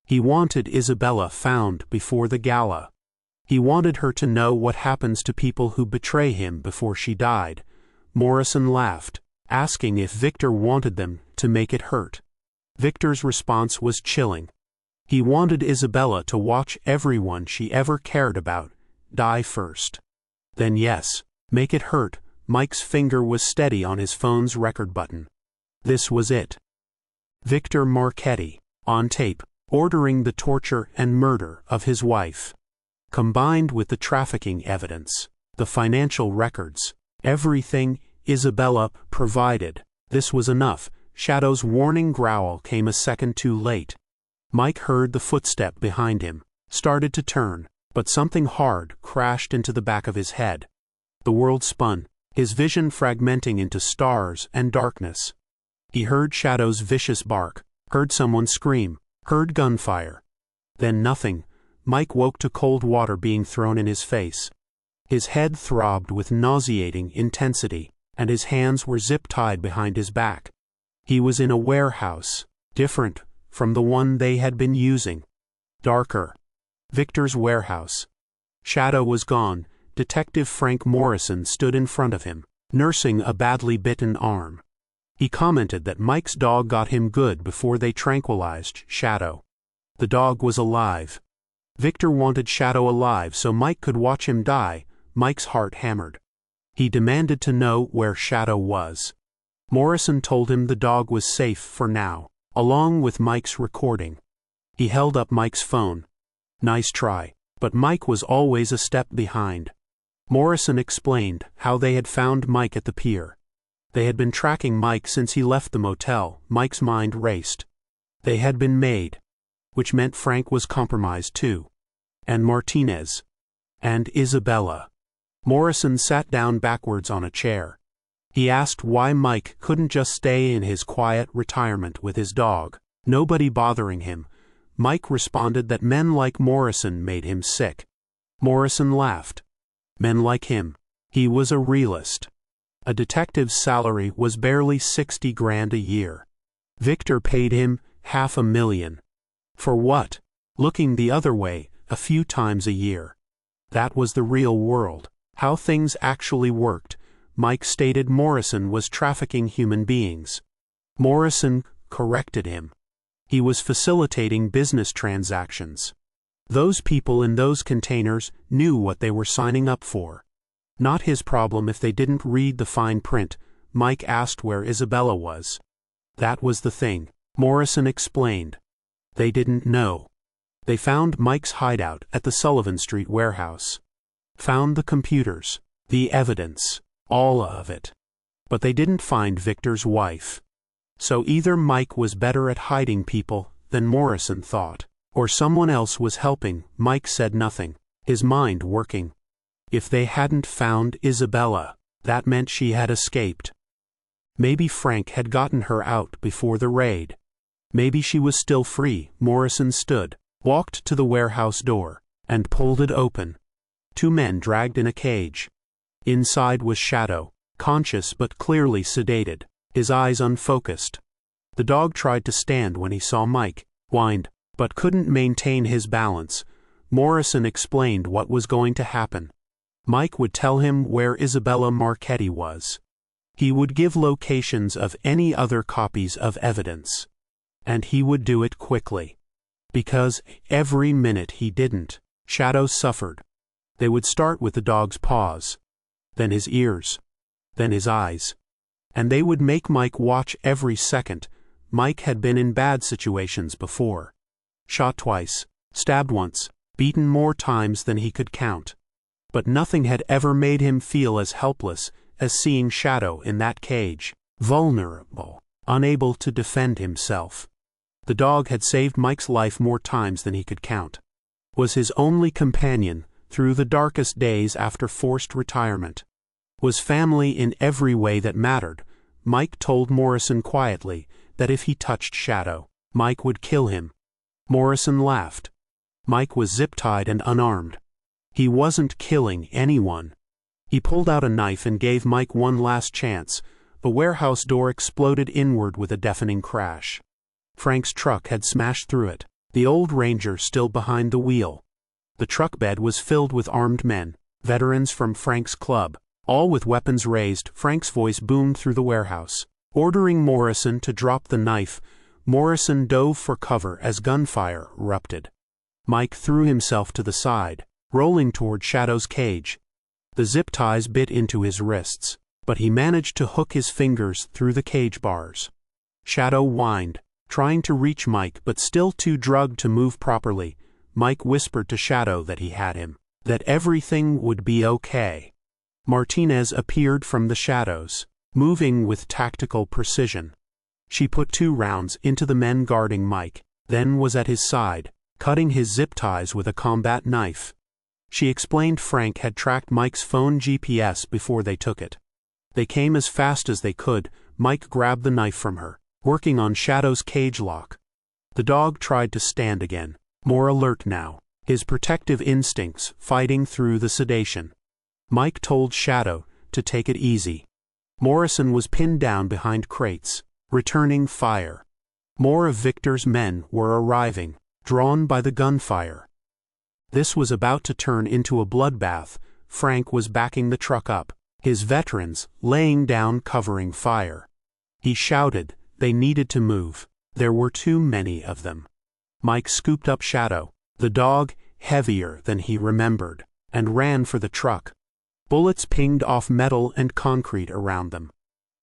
He wanted Isabella found before the gala. He wanted her to know what happens to people who betray him before she died. Morrison laughed, asking if Victor wanted them to make it hurt. Victor's response was chilling. He wanted Isabella to watch everyone she ever cared about die first. Then yes, make it hurt. Mike's finger was steady on his phone's record button. This was it. Victor Marchetti, on tape, ordering the torture and murder of his wife. Combined with the trafficking evidence, The financial records. Everything Isabella provided. This was enough. Shadow's warning growl came a second too late. Mike heard the footstep behind him, started to turn, but something hard crashed into the back of his head. The world spun, his vision fragmenting into stars and darkness. He heard Shadow's vicious bark, heard someone scream, heard gunfire. Then nothing. Mike woke to cold water being thrown in his face. His head throbbed with nauseating intensity, and his hands were zip-tied behind his back. He was in a warehouse, different from the one they had been using. Darker. Victor's warehouse. Shadow was gone. Detective Frank Morrison stood in front of him, nursing a badly bitten arm. He commented that Mike's dog got him good before they tranquilized Shadow. The dog was alive. Victor wanted Shadow alive so Mike could watch him die. Mike's heart hammered. He demanded to know where Shadow was. Morrison told him the dog was safe for now, along with Mike's recording. He held up Mike's phone. Nice try, but Mike was always a step behind. Morrison explained how they had found Mike at the pier. They had been tracking Mike since he left the motel. Mike's mind raced. They had been made, which meant Frank was compromised too. And Martinez. And Isabella. Morrison sat down backwards on a chair. He asked why Mike couldn't just stay in his quiet retirement with his dog, nobody bothering him. Mike responded that men like Morrison made him sick. Morrison laughed. Men like him. He was a realist. A detective's salary was barely 60 grand a year. Victor paid him $500,000. For what? Looking the other way, a few times a year. That was the real world. How things actually worked. Mike stated Morrison was trafficking human beings. Morrison corrected him. He was facilitating business transactions. Those people in those containers knew what they were signing up for. Not his problem if they didn't read the fine print. Mike asked where Isabella was. That was the thing, Morrison explained. They didn't know. They found Mike's hideout at the Sullivan Street warehouse. Found the computers, the evidence, all of it. But they didn't find Victor's wife. So either Mike was better at hiding people than Morrison thought, or someone else was helping. Mike said nothing, his mind working. If they hadn't found Isabella, that meant she had escaped. Maybe Frank had gotten her out before the raid. Maybe she was still free. Morrison stood, walked to the warehouse door, and pulled it open. 2 men dragged in a cage. Inside was Shadow, conscious but clearly sedated, his eyes unfocused. The dog tried to stand when he saw Mike, whined, but couldn't maintain his balance. Morrison explained what was going to happen. Mike would tell him where Isabella Marchetti was. He would give locations of any other copies of evidence. And he would do it quickly. Because every minute he didn't, Shadow suffered. They would start with the dog's paws, then his ears, then his eyes. And they would make Mike watch every second. Mike had been in bad situations before. Shot twice, stabbed once, beaten more times than he could count. But nothing had ever made him feel as helpless as seeing Shadow in that cage, vulnerable, unable to defend himself. The dog had saved Mike's life more times than he could count. Was his only companion through the darkest days after forced retirement. Was family in every way that mattered. Mike told Morrison quietly that if he touched Shadow, Mike would kill him. Morrison laughed. Mike was zip-tied and unarmed. He wasn't killing anyone. He pulled out a knife and gave Mike one last chance. The warehouse door exploded inward with a deafening crash. Frank's truck had smashed through it, the old Ranger still behind the wheel. The truck bed was filled with armed men, veterans from Frank's club, all with weapons raised. Frank's voice boomed through the warehouse, ordering Morrison to drop the knife. Morrison dove for cover as gunfire erupted. Mike threw himself to the side, rolling toward Shadow's cage. The zip ties bit into his wrists, but he managed to hook his fingers through the cage bars. Shadow whined, trying to reach Mike but still too drugged to move properly. Mike whispered to Shadow that he had him, that everything would be okay. Martinez appeared from the shadows, moving with tactical precision. She put 2 rounds into the men guarding Mike, then was at his side, cutting his zip ties with a combat knife. She explained Frank had tracked Mike's phone GPS before they took it. They came as fast as they could. Mike grabbed the knife from her, working on Shadow's cage lock. The dog tried to stand again, more alert now, his protective instincts fighting through the sedation. Mike told Shadow to take it easy. Morrison was pinned down behind crates, returning fire. More of Victor's men were arriving, drawn by the gunfire. This was about to turn into a bloodbath. Frank was backing the truck up, his veterans laying down covering fire. He shouted they needed to move. There were too many of them. Mike scooped up Shadow, the dog heavier than he remembered, and ran for the truck. Bullets pinged off metal and concrete around them.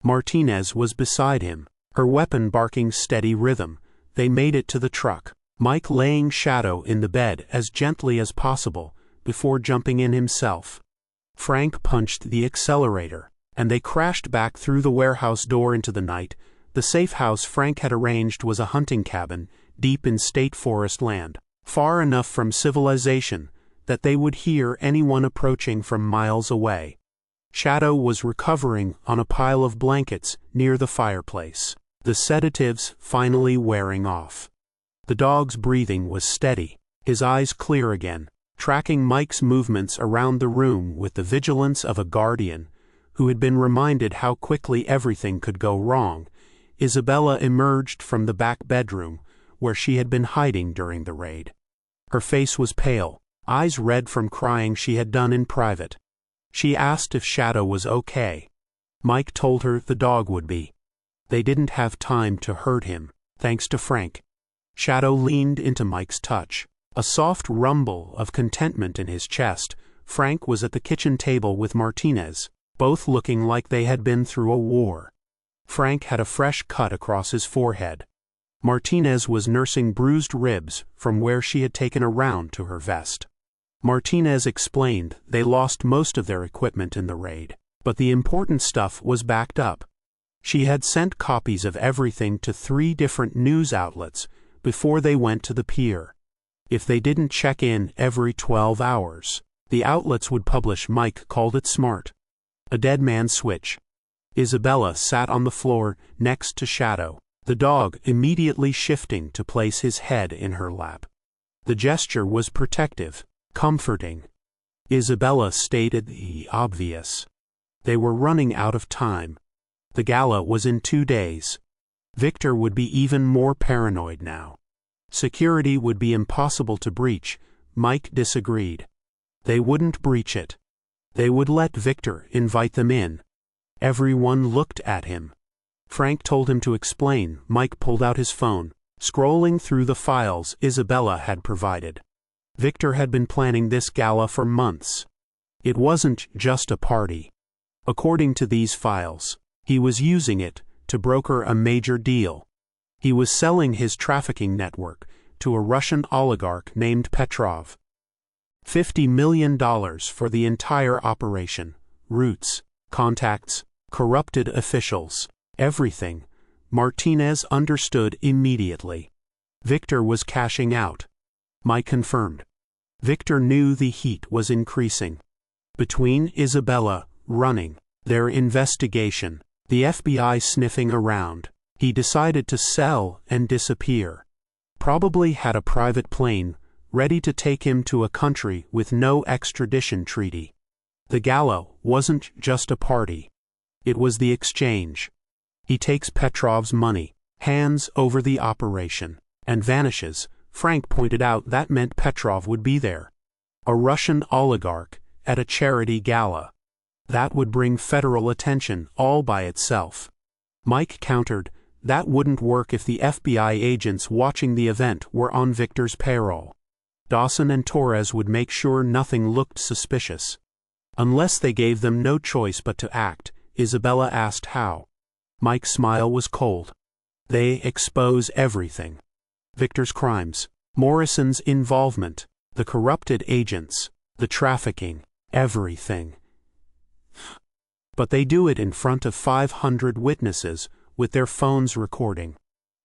Martinez was beside him, her weapon barking steady rhythm. They made it to the truck, Mike laying Shadow in the bed as gently as possible before jumping in himself. Frank punched the accelerator, and they crashed back through the warehouse door into the night. The safe house Frank had arranged was a hunting cabin deep in state forest land, far enough from civilization that they would hear anyone approaching from miles away. Shadow was recovering on a pile of blankets near the fireplace, the sedatives finally wearing off. The dog's breathing was steady, his eyes clear again, tracking Mike's movements around the room with the vigilance of a guardian who had been reminded how quickly everything could go wrong. Isabella emerged from the back bedroom, where she had been hiding during the raid. Her face was pale, eyes red from crying she had done in private. She asked if Shadow was okay. Mike told her the dog would be. They didn't have time to hurt him, thanks to Frank. Shadow leaned into Mike's touch, a soft rumble of contentment in his chest. Frank was at the kitchen table with Martinez, both looking like they had been through a war. Frank had a fresh cut across his forehead. Martinez was nursing bruised ribs from where she had taken a round to her vest. Martinez explained they lost most of their equipment in the raid, but the important stuff was backed up. She had sent copies of everything to 3 different news outlets before they went to the pier. If they didn't check in every 12 hours, the outlets would publish. Mike called it smart. A dead man's switch. Isabella sat on the floor next to Shadow, the dog immediately shifting to place his head in her lap. The gesture was protective, comforting. Isabella stated the obvious. They were running out of time. The gala was in 2 days. Victor would be even more paranoid now. Security would be impossible to breach. Mike disagreed. They wouldn't breach it. They would let Victor invite them in. Everyone looked at him. Frank told him to explain. Mike pulled out his phone, scrolling through the files Isabella had provided. Victor had been planning this gala for months. It wasn't just a party. According to these files, he was using it to broker a major deal. He was selling his trafficking network to a Russian oligarch named Petrov. $50 million for the entire operation. Routes, contacts, corrupted officials, everything. Martinez understood immediately. Victor was cashing out. Mike confirmed. Victor knew the heat was increasing. Between Isabella running their investigation, the FBI sniffing around, he decided to sell and disappear. Probably had a private plane ready to take him to a country with no extradition treaty. The gala wasn't just a party. It was the exchange. He takes Petrov's money, hands over the operation, and vanishes. Frank pointed out that meant Petrov would be there. A Russian oligarch at a charity gala. That would bring federal attention all by itself. Mike countered, that wouldn't work if the FBI agents watching the event were on Victor's payroll. Dawson and Torres would make sure nothing looked suspicious. Unless they gave them no choice but to act. Isabella asked how. Mike's smile was cold. They expose everything. Victor's crimes, Morrison's involvement, the corrupted agents, the trafficking, everything. But they do it in front of 500 witnesses, with their phones recording.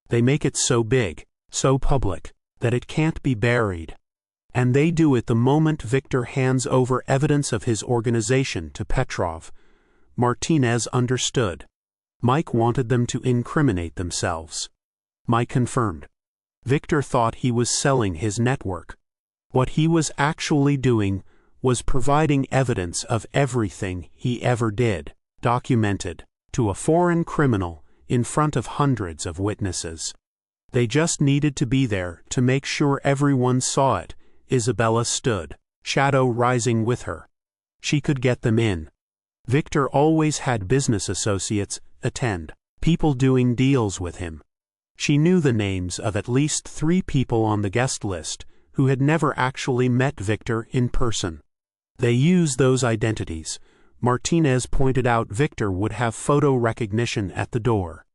They make it so big, so public, that it can't be buried. And they do it the moment Victor hands over evidence of his organization to Petrov. Martinez understood. Mike wanted them to incriminate themselves. Mike confirmed. Victor thought he was selling his network. What he was actually doing was providing evidence of everything he ever did, documented, to a foreign criminal in front of hundreds of witnesses. They just needed to be there to make sure everyone saw it. Isabella stood, shadow rising with her. She could get them in. Victor always had business associates attend, people doing deals with him. She knew the names of at least 3 people on the guest list who had never actually met Victor in person. They used those identities. Martinez pointed out Victor would have photo recognition at the door.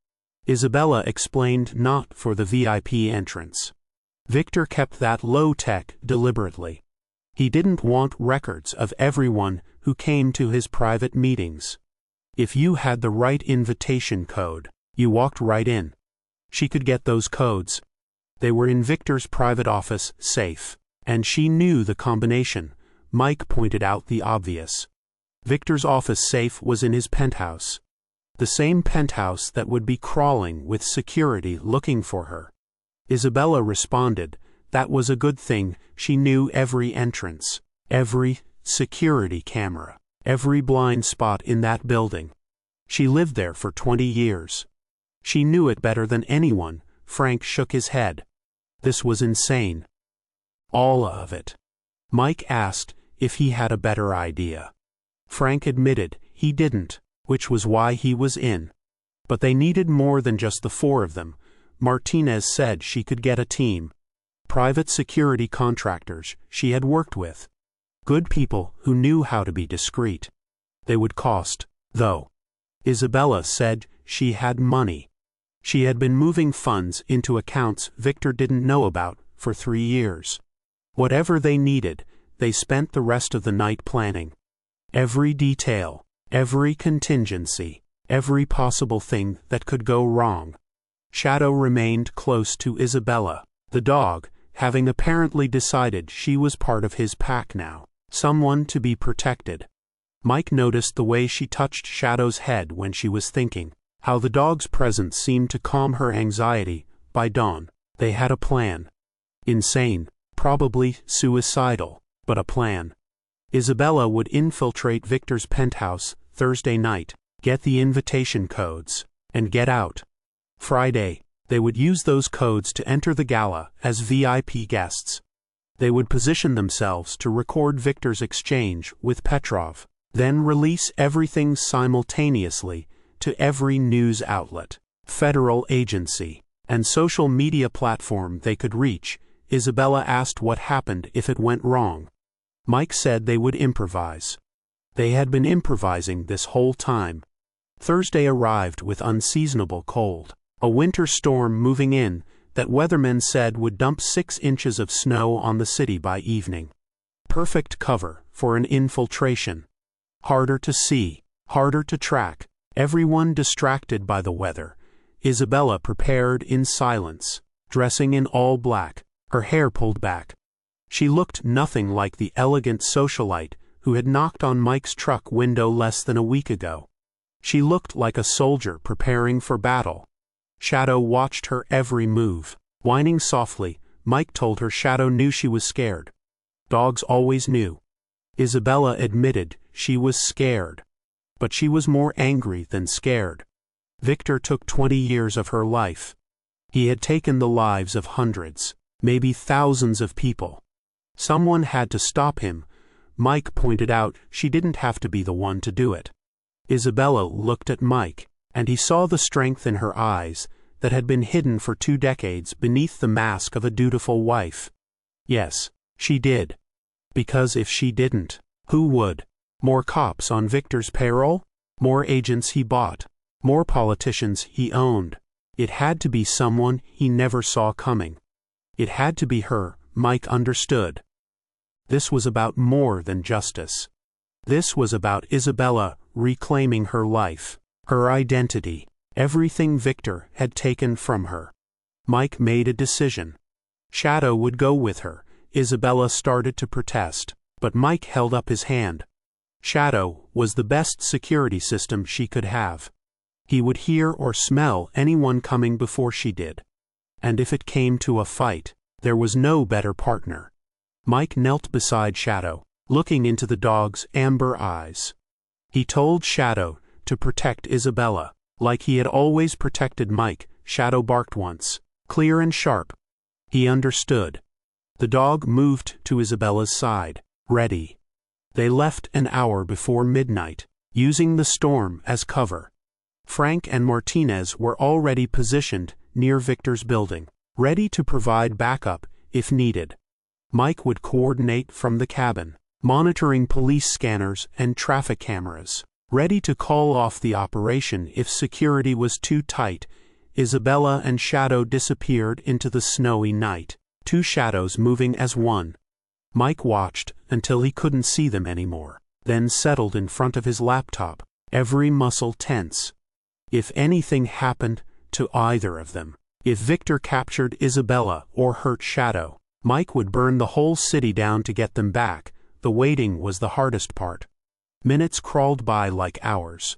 Isabella explained not for the VIP entrance. Victor kept that low-tech deliberately. He didn't want records of everyone who came to his private meetings. If you had the right invitation code, you walked right in. She could get those codes. They were in Victor's private office safe, and she knew the combination. Mike pointed out the obvious. Victor's office safe was in his penthouse. The same penthouse that would be crawling with security looking for her. Isabella responded, that was a good thing. She knew every entrance, every security camera, every blind spot in that building. She lived there for 20 years. She knew it better than anyone. Frank shook his head. This was insane. All of it. Mike asked if he had a better idea. Frank admitted he didn't, which was why he was in. But they needed more than just the 4 of them. Martinez said she could get a team. Private security contractors she had worked with. Good people who knew how to be discreet. They would cost, though. Isabella said she had money. She had been moving funds into accounts Victor didn't know about for 3 years. Whatever they needed, they spent the rest of the night planning. Every detail, every contingency, every possible thing that could go wrong. Shadow remained close to Isabella, the dog, having apparently decided she was part of his pack now, someone to be protected. Mike noticed the way she touched Shadow's head when she was thinking, how the dog's presence seemed to calm her anxiety. By dawn, they had a plan. Insane, probably suicidal, but a plan. Isabella would infiltrate Victor's penthouse Thursday night, get the invitation codes, and get out. Friday, they would use those codes to enter the gala as VIP guests. They would position themselves to record Victor's exchange with Petrov, then release everything simultaneously to every news outlet, federal agency, and social media platform they could reach. Isabella asked what happened if it went wrong. Mike said they would improvise. They had been improvising this whole time. Thursday arrived with unseasonable cold. A winter storm moving in that weathermen said would dump 6 inches of snow on the city by evening. Perfect cover for an infiltration. Harder to see, harder to track, everyone distracted by the weather. Isabella prepared in silence, dressing in all black, her hair pulled back. She looked nothing like the elegant socialite who had knocked on Mike's truck window less than a week ago. She looked like a soldier preparing for battle. Shadow watched her every move. Whining softly, Mike told her Shadow knew she was scared. Dogs always knew. Isabella admitted she was scared. But she was more angry than scared. Victor took 20 years of her life. He had taken the lives of hundreds, maybe thousands of people. Someone had to stop him. Mike pointed out she didn't have to be the one to do it. Isabella looked at Mike, and he saw the strength in her eyes that had been hidden for 2 decades beneath the mask of a dutiful wife. Yes, she did. Because if she didn't, who would? More cops on Victor's payroll? More agents he bought? More politicians he owned? It had to be someone he never saw coming. It had to be her. Mike understood. This was about more than justice. This was about Isabella reclaiming her life, her identity, everything Victor had taken from her. Mike made a decision. Shadow would go with her. Isabella started to protest, but Mike held up his hand. Shadow was the best security system she could have. He would hear or smell anyone coming before she did. And if it came to a fight, there was no better partner. Mike knelt beside Shadow, looking into the dog's amber eyes. He told Shadow to protect Isabella, like he had always protected Mike. Shadow barked once, clear and sharp. He understood. The dog moved to Isabella's side, ready. They left an hour before midnight, using the storm as cover. Frank and Martinez were already positioned near Victor's building, ready to provide backup if needed. Mike would coordinate from the cabin, monitoring police scanners and traffic cameras, ready to call off the operation if security was too tight. Isabella and Shadow disappeared into the snowy night, two shadows moving as one. Mike watched until he couldn't see them anymore, then settled in front of his laptop, every muscle tense. If anything happened to either of them, if Victor captured Isabella or hurt Shadow, Mike would burn the whole city down to get them back. The waiting was the hardest part. Minutes crawled by like hours.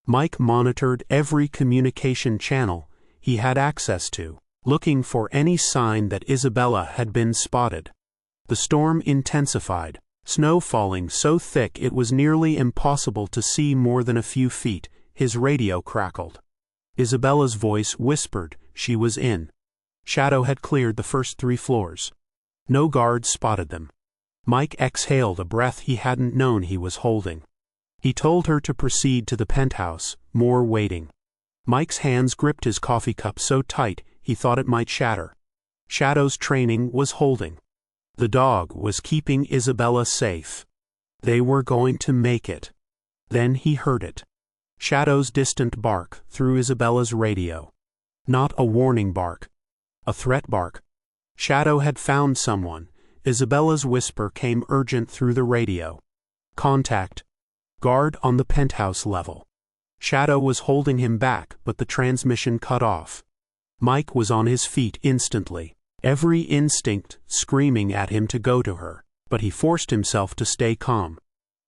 Mike monitored every communication channel he had access to, looking for any sign that Isabella had been spotted. The storm intensified, snow falling so thick it was nearly impossible to see more than a few feet. His radio crackled. Isabella's voice whispered she was in. Shadow had cleared the first 3 floors. No guards spotted them. Mike exhaled a breath he hadn't known he was holding. He told her to proceed to the penthouse, more waiting. Mike's hands gripped his coffee cup so tight he thought it might shatter. Shadow's training was holding. The dog was keeping Isabella safe. They were going to make it. Then he heard it. Shadow's distant bark through Isabella's radio. Not a warning bark. A threat bark. Shadow had found someone. Isabella's whisper came urgent through the radio. Contact. Guard on the penthouse level. Shadow was holding him back, but the transmission cut off. Mike was on his feet instantly, every instinct screaming at him to go to her, but he forced himself to stay calm.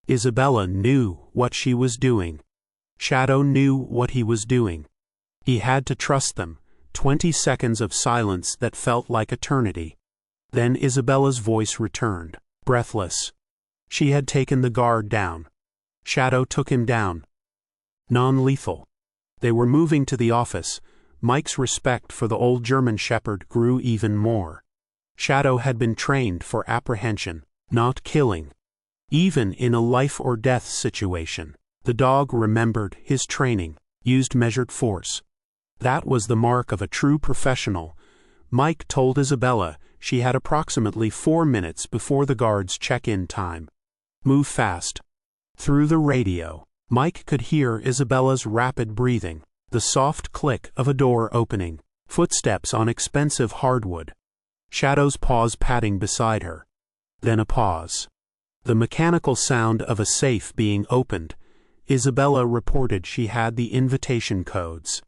Isabella knew what she was doing. Shadow knew what he was doing. He had to trust them. 20 seconds of silence that felt like eternity. Then Isabella's voice returned, breathless. She had taken the guard down. Shadow took him down. Non-lethal. They were moving to the office. Mike's respect for the old German shepherd grew even more. Shadow had been trained for apprehension, not killing. Even in a life-or-death situation, the dog remembered his training, used measured force. That was the mark of a true professional. Mike told Isabella she had approximately 4 minutes before the guards' check-in time. Move fast. Through the radio, Mike could hear Isabella's rapid breathing, the soft click of a door opening, footsteps on expensive hardwood. Shadow's paws padding beside her. Then a pause. The mechanical sound of a safe being opened. Isabella reported she had the invitation codes.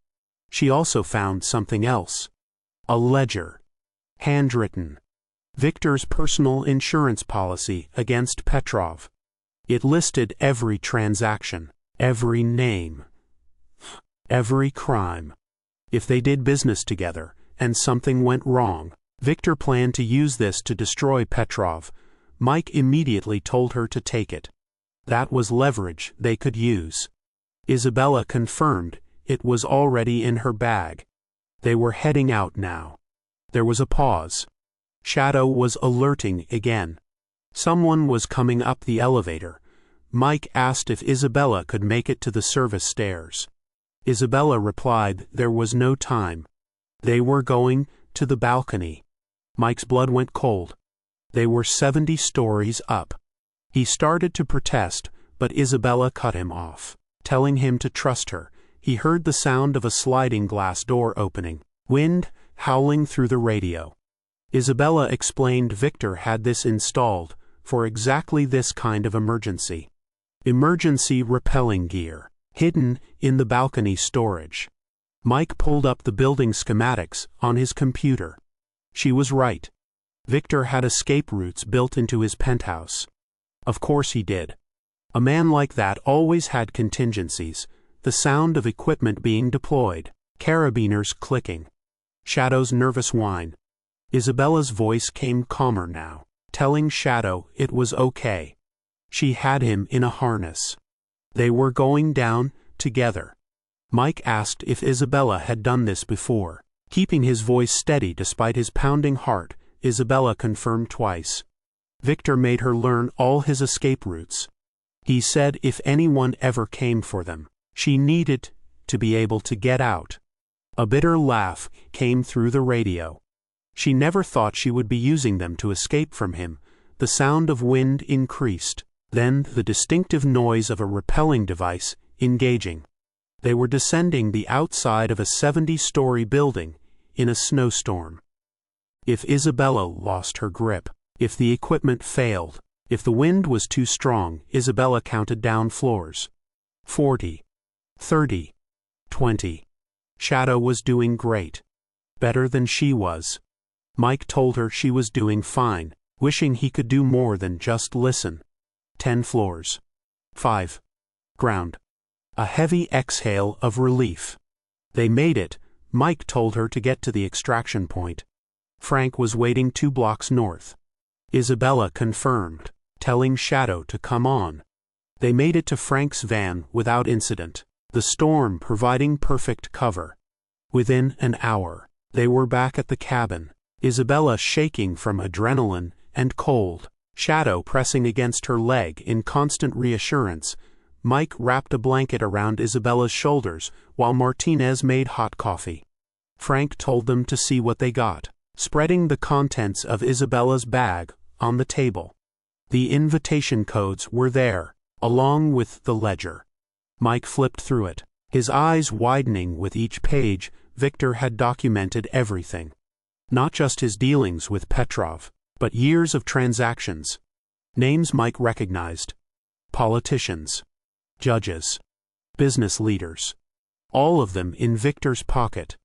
She also found something else. A ledger. Handwritten. Victor's personal insurance policy against Petrov. It listed every transaction, every name, every crime. If they did business together, and something went wrong, Victor planned to use this to destroy Petrov. Mike immediately told her to take it. That was leverage they could use. Isabella confirmed it was already in her bag. They were heading out now. There was a pause. Shadow was alerting again. Someone was coming up the elevator. Mike asked if Isabella could make it to the service stairs. Isabella replied there was no time. They were going to the balcony. Mike's blood went cold. They were 70 stories up. He started to protest, but Isabella cut him off, telling him to trust her. He heard the sound of a sliding glass door opening, wind howling through the radio. Isabella explained Victor had this installed for exactly this kind of emergency. Emergency rappelling gear, hidden in the balcony storage. Mike pulled up the building schematics on his computer. She was right. Victor had escape routes built into his penthouse. Of course he did. A man like that always had contingencies, the sound of equipment being deployed, carabiners clicking. Shadow's nervous whine. Isabella's voice came calmer now, telling Shadow it was okay. She had him in a harness. They were going down together. Mike asked if Isabella had done this before. Keeping his voice steady despite his pounding heart, Isabella confirmed twice. Victor made her learn all his escape routes. He said if anyone ever came for them, she needed to be able to get out. A bitter laugh came through the radio. She never thought she would be using them to escape from him. The sound of wind increased, then the distinctive noise of a rappelling device engaging. They were descending the outside of a 70-story building in a snowstorm. If Isabella lost her grip, if the equipment failed, if the wind was too strong, Isabella counted down floors. 40, 30, 20. Shadow was doing great. Better than she was. Mike told her she was doing fine, wishing he could do more than just listen. 10 floors. 5. Ground. A heavy exhale of relief. They made it. Mike told her to get to the extraction point. Frank was waiting 2 blocks north. Isabella confirmed, telling Shadow to come on. They made it to Frank's van without incident, the storm providing perfect cover. Within an hour, they were back at the cabin, Isabella shaking from adrenaline and cold, Shadow pressing against her leg in constant reassurance. Mike wrapped a blanket around Isabella's shoulders while Martinez made hot coffee. Frank told them to see what they got, spreading the contents of Isabella's bag on the table. The invitation codes were there, along with the ledger. Mike flipped through it, his eyes widening with each page. Victor had documented everything. Not just his dealings with Petrov, but years of transactions. Names Mike recognized. Politicians. Judges. Business leaders. All of them in Victor's pocket.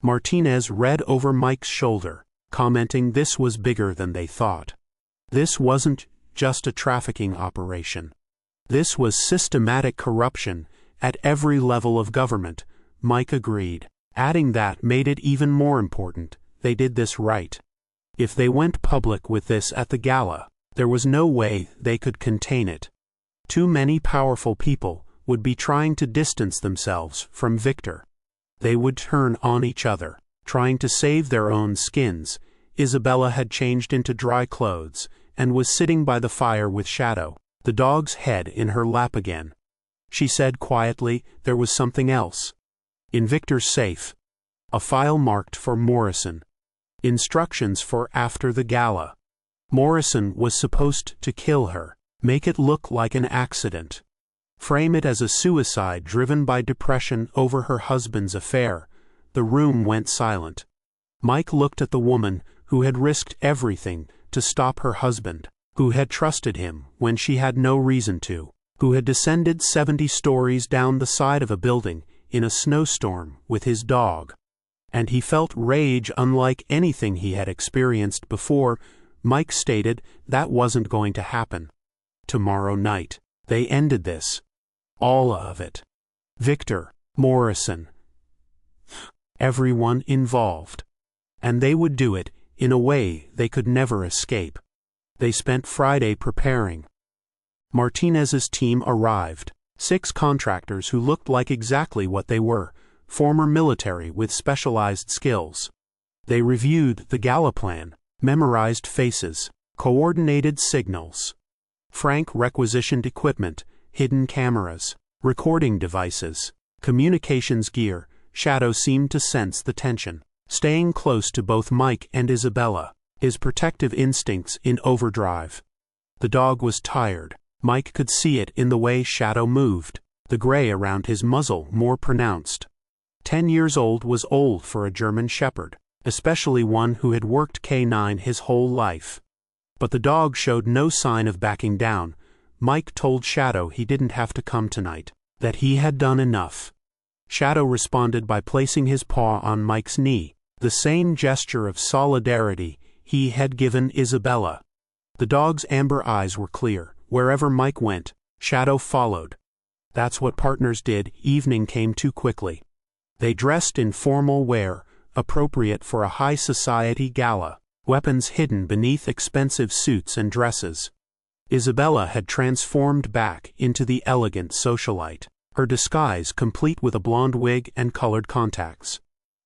Martinez read over Mike's shoulder, commenting this was bigger than they thought. This wasn't just a trafficking operation. This was systematic corruption at every level of government, Mike agreed, adding that made it even more important, they did this right. If they went public with this at the gala, there was no way they could contain it. Too many powerful people would be trying to distance themselves from Victor. They would turn on each other, trying to save their own skins. Isabella had changed into dry clothes and was sitting by the fire with Shadow, the dog's head in her lap again. She said quietly there was something else. In Victor's safe, a file marked for Morrison. Instructions for after the gala. Morrison was supposed to kill her, make it look like an accident. Frame it as a suicide driven by depression over her husband's affair. The room went silent. Mike looked at the woman who had risked everything to stop her husband, who had trusted him when she had no reason to, who had descended 70 stories down the side of a building in a snowstorm with his dog. And he felt rage unlike anything he had experienced before. Mike stated that wasn't going to happen. Tomorrow night, they ended this. All of it. Victor, Morrison, everyone involved. And they would do it in a way they could never escape. They spent Friday preparing. Martinez's team arrived, 6 contractors who looked like exactly what they were, former military with specialized skills. They reviewed the gala plan, memorized faces, coordinated signals. Frank requisitioned equipment, hidden cameras, recording devices, communications gear. Shadow seemed to sense the tension, staying close to both Mike and Isabella, his protective instincts in overdrive. The dog was tired. Mike could see it in the way Shadow moved, the gray around his muzzle more pronounced. 10 years old was old for a German shepherd, especially one who had worked K9 his whole life. But the dog showed no sign of backing down. Mike told Shadow he didn't have to come tonight, that he had done enough. Shadow responded by placing his paw on Mike's knee, the same gesture of solidarity he had given Isabella. The dog's amber eyes were clear. Wherever Mike went, Shadow followed. That's what partners did. Evening came too quickly. They dressed in formal wear, appropriate for a high society gala, weapons hidden beneath expensive suits and dresses. Isabella had transformed back into the elegant socialite, her disguise complete with a blonde wig and colored contacts.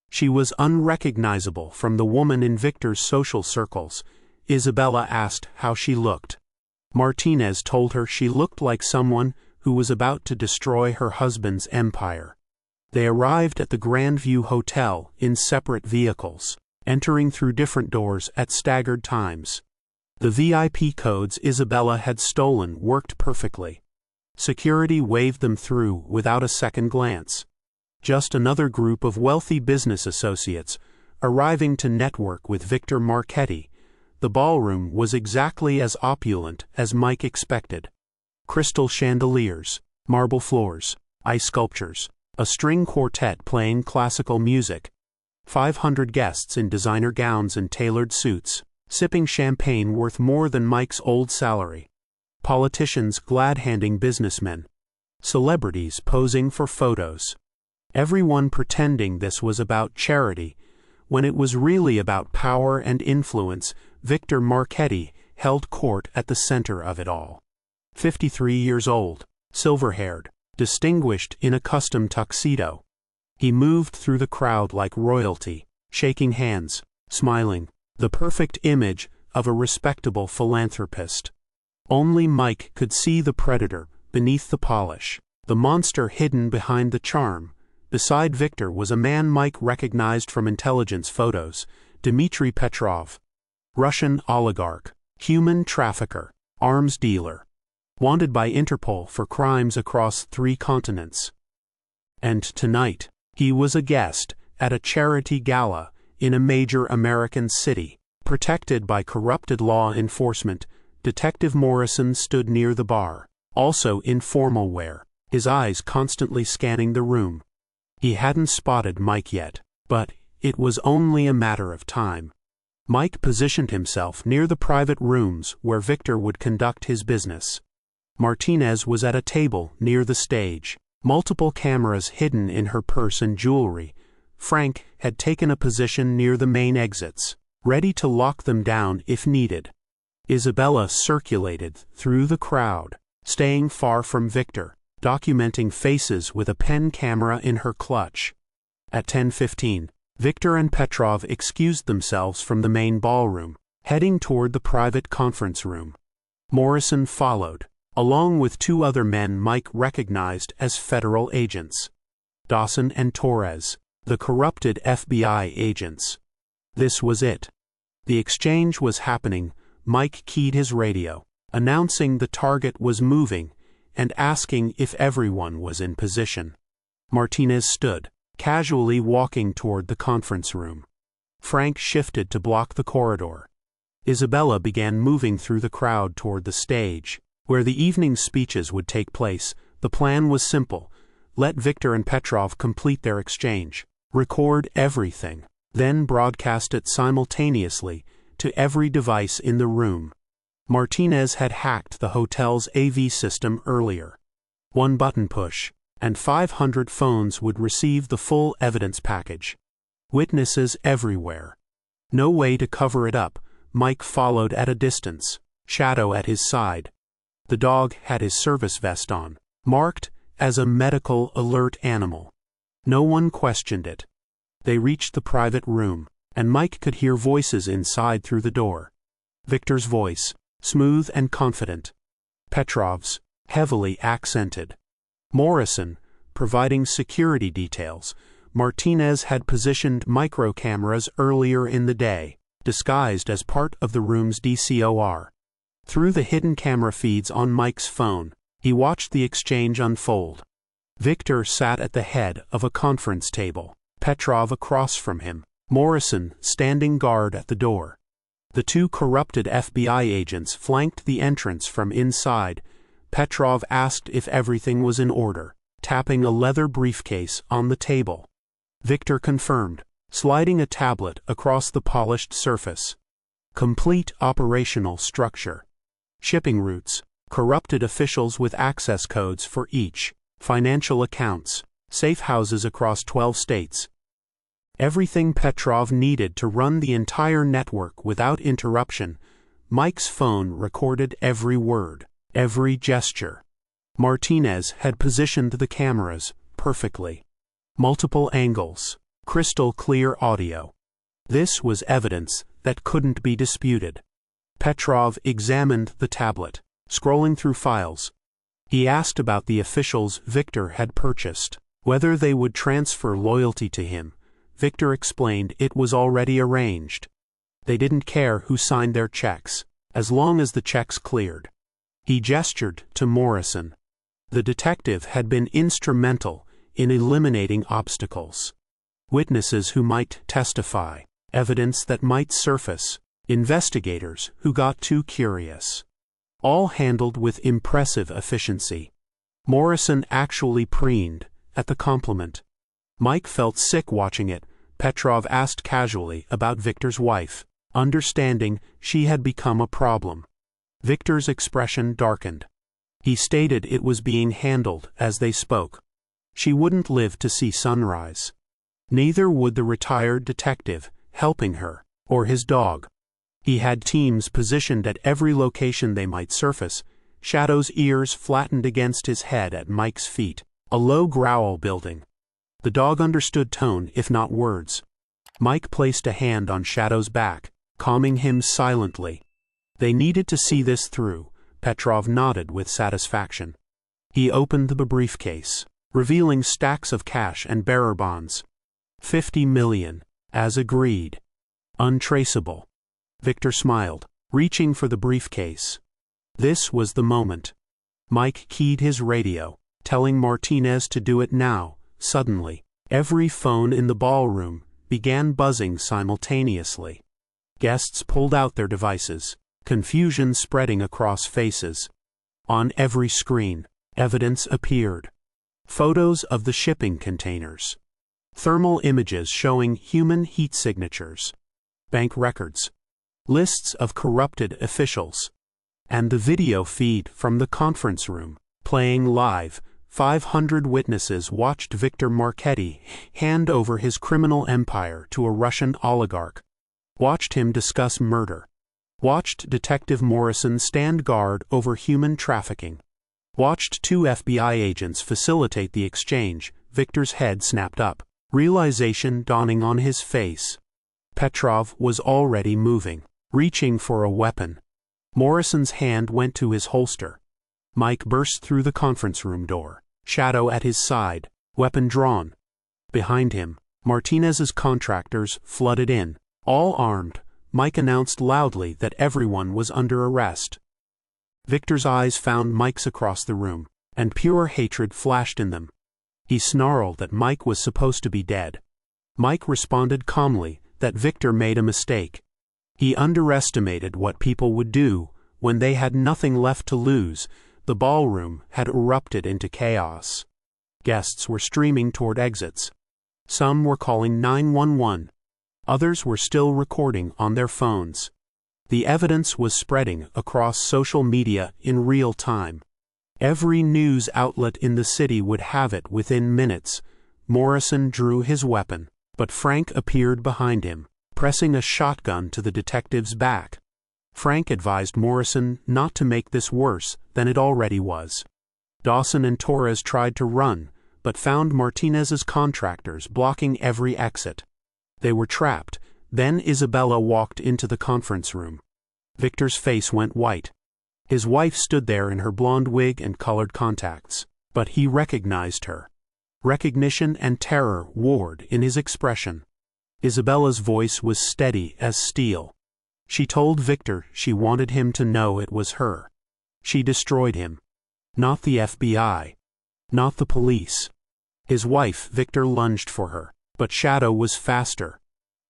She was unrecognizable from the woman in Victor's social circles. Isabella asked how she looked. Martinez told her she looked like someone who was about to destroy her husband's empire. They arrived at the Grandview Hotel in separate vehicles, entering through different doors at staggered times. The VIP codes Isabella had stolen worked perfectly. Security waved them through without a second glance. Just another group of wealthy business associates arriving to network with Victor Marchetti. The ballroom was exactly as opulent as Mike expected. Crystal chandeliers, marble floors, ice sculptures, a string quartet playing classical music, 500 guests in designer gowns and tailored suits, sipping champagne worth more than Mike's old salary. Politicians glad-handing businessmen. Celebrities posing for photos. Everyone pretending this was about charity, when it was really about power and influence. Victor Marchetti held court at the center of it all. 53 years old, silver-haired, distinguished in a custom tuxedo. He moved through the crowd like royalty, shaking hands, smiling, the perfect image of a respectable philanthropist. Only Mike could see the predator beneath the polish, the monster hidden behind the charm. Beside Victor was a man Mike recognized from intelligence photos, Dmitry Petrov. Russian oligarch, human trafficker, arms dealer. Wanted by Interpol for crimes across 3 continents. And tonight, he was a guest at a charity gala in a major American city. Protected by corrupted law enforcement, Detective Morrison stood near the bar, also in formal wear, his eyes constantly scanning the room. He hadn't spotted Mike yet, but it was only a matter of time. Mike positioned himself near the private rooms where Victor would conduct his business. Martinez was at a table near the stage, multiple cameras hidden in her purse and jewelry. Frank had taken a position near the main exits, ready to lock them down if needed. Isabella circulated through the crowd, staying far from Victor, documenting faces with a pen camera in her clutch. At 10:15, Victor and Petrov excused themselves from the main ballroom, heading toward the private conference room. Morrison followed, along with 2 other men Mike recognized as federal agents. Dawson and Torres, the corrupted FBI agents. This was it. The exchange was happening. Mike keyed his radio, announcing the target was moving and asking if everyone was in position. Martinez stood, casually walking toward the conference room. Frank shifted to block the corridor. Isabella began moving through the crowd toward the stage, where the evening's speeches would take place. The plan was simple. Let Victor and Petrov complete their exchange, record everything, then broadcast it simultaneously to every device in the room. Martinez had hacked the hotel's AV system earlier. 1 button push, and 500 phones would receive the full evidence package. Witnesses everywhere. No way to cover it up. Mike followed at a distance, Shadow at his side. The dog had his service vest on, marked as a medical alert animal. No one questioned it. They reached the private room, and Mike could hear voices inside through the door. Victor's voice, smooth and confident. Petrov's, heavily accented. Morrison, providing security details. Martinez had positioned micro cameras earlier in the day, disguised as part of the room's DCOR. Through the hidden camera feeds on Mike's phone, he watched the exchange unfold. Victor sat at the head of a conference table, Petrov across from him, Morrison standing guard at the door. The 2 corrupted FBI agents flanked the entrance from inside, Petrov asked if everything was in order, tapping a leather briefcase on the table. Victor confirmed, sliding a tablet across the polished surface. Complete operational structure. Shipping routes, corrupted officials with access codes for each, financial accounts, safe houses across 12 states. Everything Petrov needed to run the entire network without interruption. Mike's phone recorded every word, every gesture. Martinez had positioned the cameras perfectly. Multiple angles, crystal clear audio. This was evidence that couldn't be disputed. Petrov examined the tablet, scrolling through files. He asked about the officials Victor had purchased, whether they would transfer loyalty to him. Victor explained it was already arranged. They didn't care who signed their checks, as long as the checks cleared. He gestured to Morrison. The detective had been instrumental in eliminating obstacles. Witnesses who might testify, evidence that might surface, investigators who got too curious. All handled with impressive efficiency. Morrison actually preened at the compliment. Mike felt sick watching it. Petrov asked casually about Victor's wife, understanding she had become a problem. Victor's expression darkened. He stated it was being handled as they spoke. She wouldn't live to see sunrise. Neither would the retired detective helping her, or his dog. He had teams positioned at every location they might surface. Shadow's ears flattened against his head at Mike's feet, a low growl building. The dog understood tone, if not words. Mike placed a hand on Shadow's back, calming him silently. They needed to see this through. Petrov nodded with satisfaction. He opened the briefcase, revealing stacks of cash and bearer bonds. 50 million, as agreed. Untraceable. Victor smiled, reaching for the briefcase. This was the moment. Mike keyed his radio, telling Martinez to do it now. Suddenly, every phone in the ballroom began buzzing simultaneously. Guests pulled out their devices, confusion spreading across faces. On every screen, evidence appeared. Photos of the shipping containers. Thermal images showing human heat signatures. Bank records. Lists of corrupted officials. And the video feed from the conference room, playing live. 500 witnesses watched Victor Marchetti hand over his criminal empire to a Russian oligarch. Watched him discuss murder. Watched Detective Morrison stand guard over human trafficking. Watched 2 FBI agents facilitate the exchange. Victor's head snapped up, realization dawning on his face. Petrov was already moving, reaching for a weapon. Morrison's hand went to his holster. Mike burst through the conference room door, Shadow at his side, weapon drawn. Behind him, Martinez's contractors flooded in, all armed. Mike announced loudly that everyone was under arrest. Victor's eyes found Mike's across the room, and pure hatred flashed in them. He snarled that Mike was supposed to be dead. Mike responded calmly that Victor made a mistake. He underestimated what people would do when they had nothing left to lose. The ballroom had erupted into chaos. Guests were streaming toward exits. Some were calling 911. Others were still recording on their phones. The evidence was spreading across social media in real time. Every news outlet in the city would have it within minutes. Morrison drew his weapon, but Frank appeared behind him, pressing a shotgun to the detective's back. Frank advised Morrison not to make this worse than it already was. Dawson and Torres tried to run, but found Martinez's contractors blocking every exit. They were trapped. Then Isabella walked into the conference room. Victor's face went white. His wife stood there in her blonde wig and colored contacts, but he recognized her. Recognition and terror warred in his expression. Isabella's voice was steady as steel. She told Victor she wanted him to know it was her. She destroyed him. Not the FBI. Not the police. His wife, Victor, lunged for her, but Shadow was faster.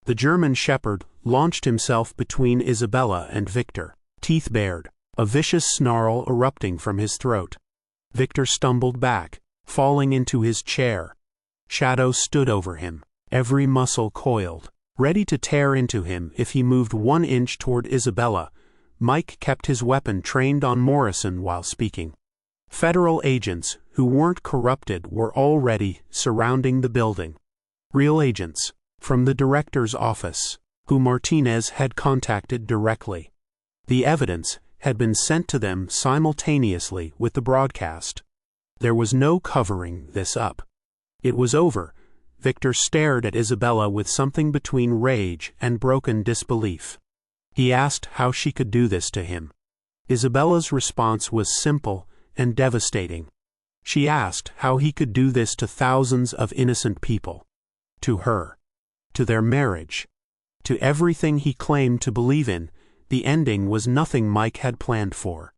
The German shepherd launched himself between Isabella and Victor, teeth bared, a vicious snarl erupting from his throat. Victor stumbled back, falling into his chair. Shadow stood over him, every muscle coiled, ready to tear into him if he moved 1 inch toward Isabella. Mike kept his weapon trained on Morrison while speaking. Federal agents, who weren't corrupted, were already surrounding the building. Real agents, from the director's office, who Martinez had contacted directly. The evidence had been sent to them simultaneously with the broadcast. There was no covering this up. It was over. Victor stared at Isabella with something between rage and broken disbelief. He asked how she could do this to him. Isabella's response was simple and devastating. She asked how he could do this to thousands of innocent people. To her. To their marriage. To everything he claimed to believe in. The ending was nothing Mike had planned for.